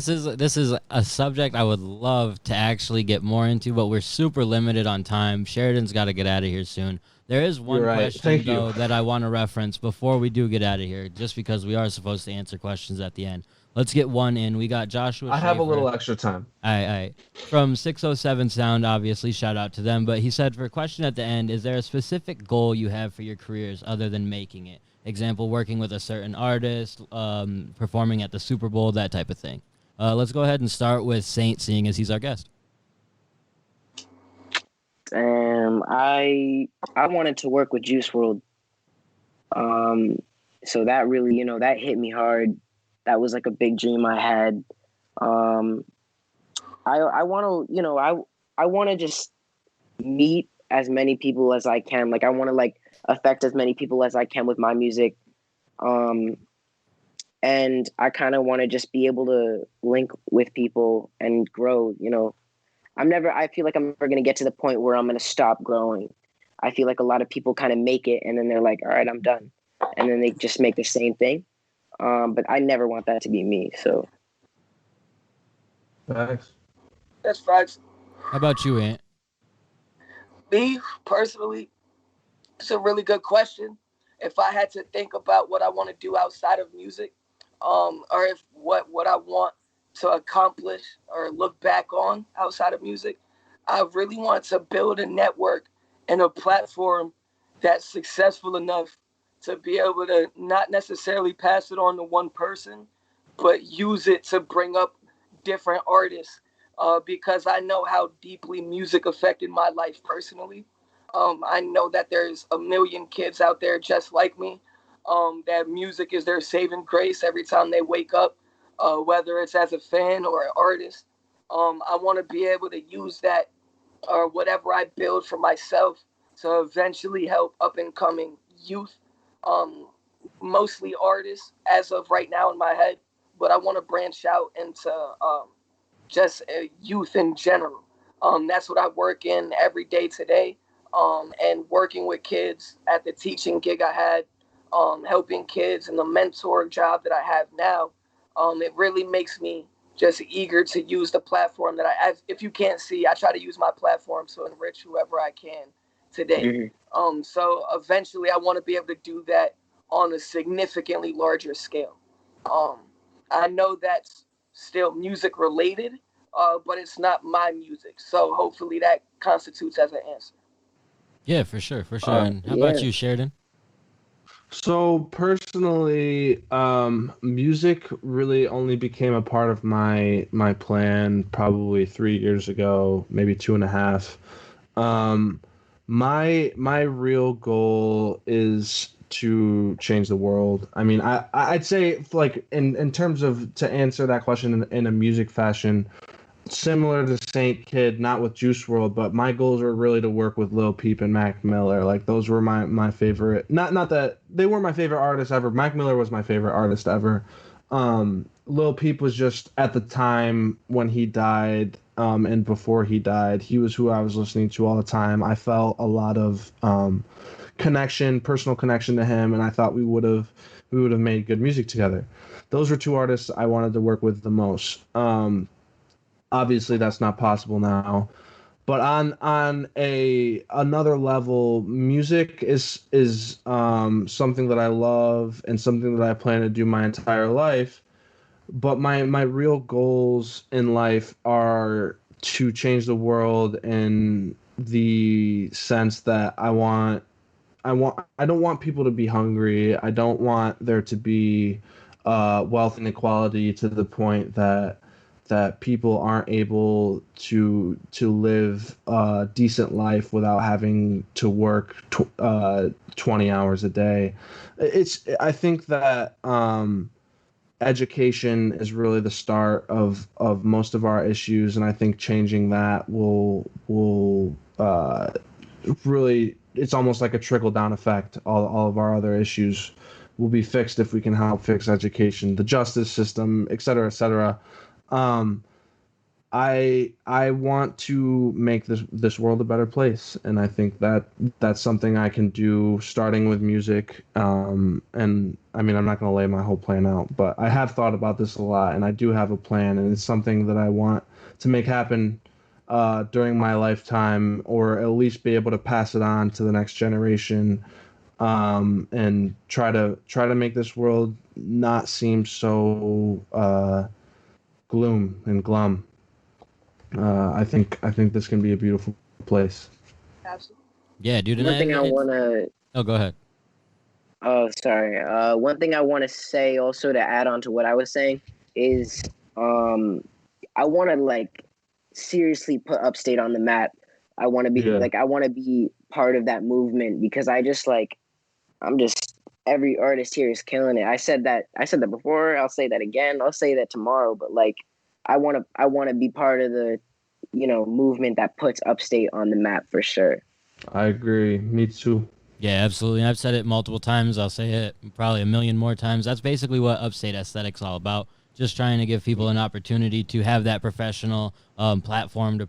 is a subject I would love to actually get more into, but we're super limited on time. Sheridan's got to get out of here soon. There is one question, though, that I want to reference before we do get out of here, just because we are supposed to answer questions at the end. Let's get one in. We got Joshua I have a Schaefer. little extra time. All right. From 607 Sound, obviously, shout out to them. But he said, for a question at the end, is there a specific goal you have for your careers other than making it? Example, working with a certain artist, performing at the Super Bowl, that type of thing. Let's go ahead and start with Saint, seeing as he's our guest. I wanted to work with Juice WRLD. So that really, that hit me hard. That was like a big dream I had. I want to, I want to just meet as many people as I can. Like I want to like affect as many people as I can with my music. And I kind of want to just be able to link with people and grow, I feel like I'm never going to get to the point where I'm going to stop growing. I feel like a lot of people kind of make it and then they're like, all right, I'm done. And then they just make the same thing. But I never want that to be me. So. Thanks. That's facts. How about you, Ant? Me, personally, it's a really good question. If I had to think about what I want to do outside of music, or if what I want to accomplish or look back on outside of music, I really want to build a network and a platform that's successful enough to be able to not necessarily pass it on to one person, but use it to bring up different artists, because I know how deeply music affected my life personally. I know that there's a million kids out there just like me, that music is their saving grace every time they wake up, whether it's as a fan or an artist. I want to be able to use that or whatever I build for myself to eventually help up and coming youth, mostly artists as of right now in my head, but I want to branch out into just youth in general. That's what I work in every day today, and working with kids at the teaching gig I had, helping kids and the mentor job that I have now. It really makes me just eager to use the platform that if you can't see, I try to use my platform to enrich whoever I can today. So eventually I want to be able to do that on a significantly larger scale. I know that's still music related, but it's not my music. So hopefully that constitutes as an answer. Yeah, for sure. And how about you, Sheridan? So personally, music really only became a part of my plan probably 3 years ago, maybe 2.5. My real goal is to change the world. I mean, I'd say like in terms of to answer that question in a music fashion, similar to Saint Kid, not with Juice WRLD, but my goals were really to work with Lil Peep and Mac Miller. Like those were my favorite. Not that they were my favorite artists ever. Mac Miller was my favorite artist ever. Lil Peep was just at the time when he died, and before he died, he was who I was listening to all the time. I felt a lot of personal connection to him, and I thought we would have made good music together. Those were two artists I wanted to work with the most. Obviously that's not possible now, but on another level, music is something that I love and something that I plan to do my entire life. But my real goals in life are to change the world in the sense that I don't want people to be hungry. I don't want there to be wealth inequality to the point that people aren't able to live a decent life without having to work 20 hours a day. I think that education is really the start of most of our issues, and I think changing that will really, it's almost like a trickle down effect. All of our other issues will be fixed if we can help fix education, the justice system, et cetera, et cetera. I want to make this world a better place, and I think that's something I can do starting with music. And I mean, I'm not going to lay my whole plan out, but I have thought about this a lot, and I do have a plan, and it's something that I want to make happen during my lifetime, or at least be able to pass it on to the next generation, and try to make this world not seem so gloom and glum. I think this can be a beautiful place. Absolutely. Yeah, dude. One thing I want to... Oh, go ahead. Oh, sorry. One thing I want to say also to add on to what I was saying is I want to like seriously put Upstate on the map. I want to be I want to be part of that movement, because every artist here is killing it. I said that before. I'll say that again. I'll say that tomorrow. But like, I want to be part of the, movement that puts Upstate on the map for sure. I agree. Me too. Yeah, absolutely. I've said it multiple times. I'll say it probably a million more times. That's basically what Upstate Aesthetic's all about. just trying to give people an opportunity to have that professional platform to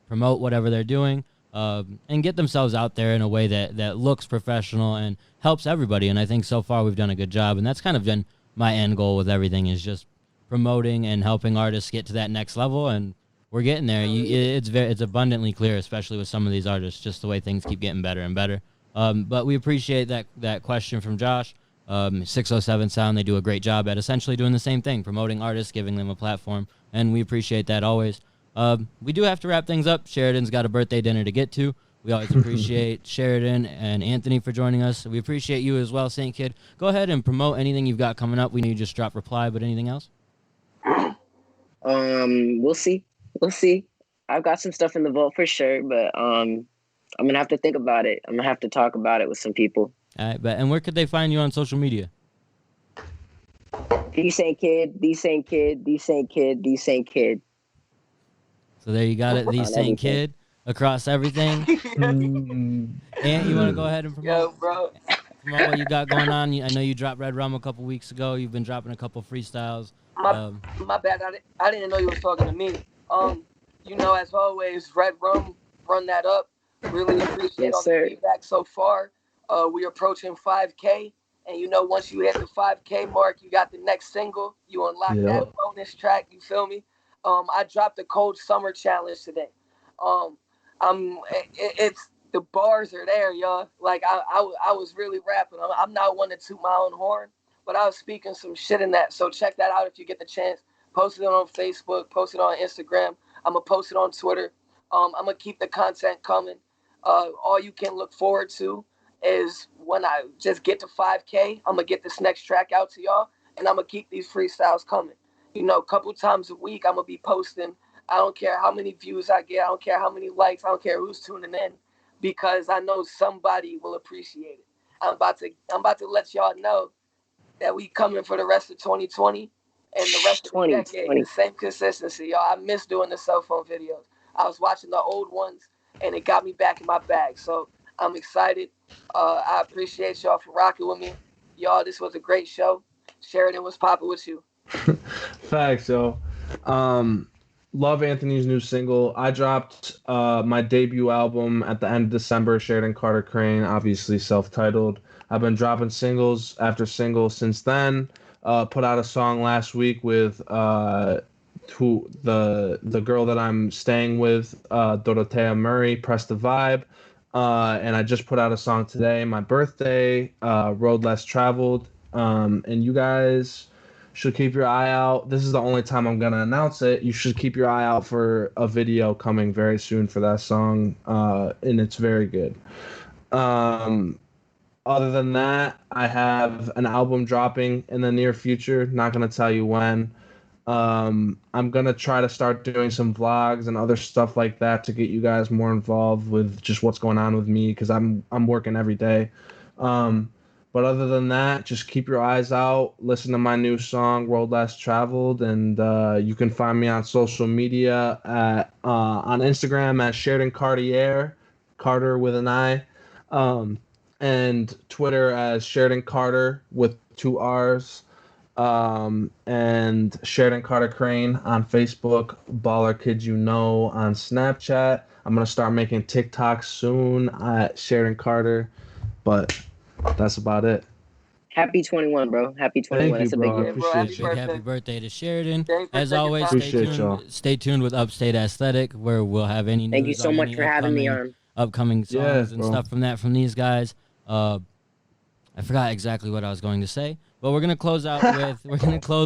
promote whatever they're doing and get themselves out there in a way that looks professional and helps everybody. And I think so far we've done a good job, and that's kind of been my end goal with everything, is just promoting and helping artists get to that next level, and we're getting there. It's abundantly clear, especially with some of these artists, just the way things keep getting better and better. But we appreciate that question from Josh. 607 Sound, they do a great job at essentially doing the same thing, promoting artists, giving them a platform, and we appreciate that always. We do have to wrap things up. Sheridan's got a birthday dinner to get to. We always appreciate Sheridan and Anthony for joining us. We appreciate you as well, St. Kid. Go ahead and promote anything you've got coming up. We know you just dropped Reply, but anything else? We'll see. I've got some stuff in the vault for sure, but I'm gonna have to think about it. I'm gonna have to talk about it with some people. All right, and where could they find you on social media? 𝐓𝐡𝐞 𝐂𝐲𝐩𝐞. So there you got it, 𝐓𝐡𝐞 across everything. Ant, you want to go ahead and promote, promote what you got going on? I know you dropped Red Rum a couple weeks ago. You've been dropping a couple freestyles. My bad. I didn't know you was talking to me. As always, Red Rum, run that up. Really appreciate all the feedback so far. We're approaching 5K, and once you hit the 5K mark, you got the next single. You unlock that bonus track. You feel me? I dropped the Cold Summer Challenge today. It's the bars are there, y'all. Like I was really rapping. I'm not one to toot my own horn, but I was speaking some shit in that. So check that out if you get the chance. Post it on Facebook. Post it on Instagram. I'm gonna post it on Twitter. I'm gonna keep the content coming. All you can look forward to is when I just get to 5K, I'm gonna get this next track out to y'all, and I'm gonna keep these freestyles coming. A couple times a week, I'm gonna be posting. I don't care how many views I get. I don't care how many likes. I don't care who's tuning in, because I know somebody will appreciate it. I'm about to let y'all know that we coming for the rest of 2020 and the rest of the decade. The same consistency, y'all. I miss doing the cell phone videos. I was watching the old ones, and it got me back in my bag. So I'm excited. I appreciate y'all for rocking with me. Y'all, this was a great show. Sheridan, what's popping with you? Facts, yo. Love Anthony's new single. I dropped my debut album at the end of December, Sheridan 𝐶 Crane, obviously self-titled. I've been dropping singles after single since then. Put out a song last week with the girl that I'm staying with, Dorothea Murray, Press the Vibe. And I just put out a song today, my birthday, Road Less Traveled. And you guys should keep your eye out. This is the only time I'm going to announce it. You should keep your eye out for a video coming very soon for that song. And it's very good. Other than that, I have an album dropping in the near future. Not going to tell you when. I'm going to try to start doing some vlogs and other stuff like that to get you guys more involved with just what's going on with me, because I'm working every day. But other than that, just keep your eyes out. Listen to my new song, Road Less Traveled. And you can find me on social media on Instagram at Sheridan Cartier, Carter with an I. And Twitter as Sheridan 𝐶 with 2 R's. And Sheridan 𝐶 Crane on Facebook, Baller Kids You Know on Snapchat. I'm going to start making TikToks soon at Sheridan 𝐶. But that's about it. Happy 21, bro. Happy 21. Thank you, bro. That's a big year. Happy birthday to Sheridan. As always, stay tuned with 𝐓𝐡𝐞 𝐈𝐶𝐷, where we'll have any news. Thank you so much for having me on. Upcoming songs and stuff from these guys. I forgot exactly what I was going to say, but we're gonna close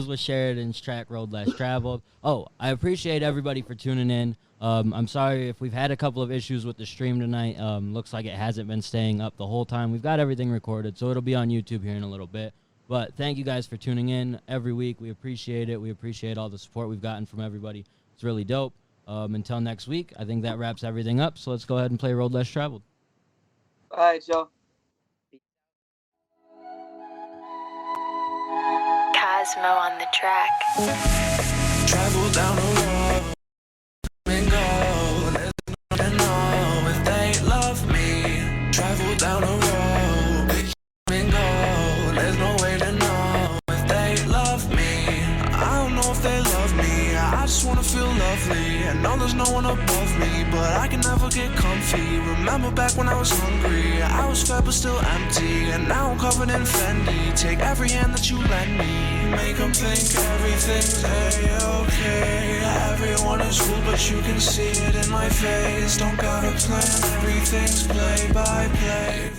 with Sheridan's track Road Less Traveled. Oh, I appreciate everybody for tuning in. I'm sorry if we've had a couple of issues with the stream tonight. Looks like it hasn't been staying up the whole time. We've got everything recorded, so it'll be on YouTube here in a little bit. But thank you guys for tuning in every week. We appreciate it. We appreciate all the support we've gotten from everybody. It's really dope. Until next week, I think that wraps everything up. So let's go ahead and play Road Less Traveled. All right, y'all. 𝐭𝐲𝐲 on the track. Travel down the road and go. There's no to know if they love me. Travel down the road and go. There's no way to know if they love me. I don't wanna feel lovely. I know there's no one above me, but I can never get comfy. Remember back when I was hungry, I was fed but still empty, and now I'm covered in Fendi. Take every hand that you lend me, make them think everything's A-okay. Everyone is rude, but you can see it in my face. Don't got a plan, everything's play by play.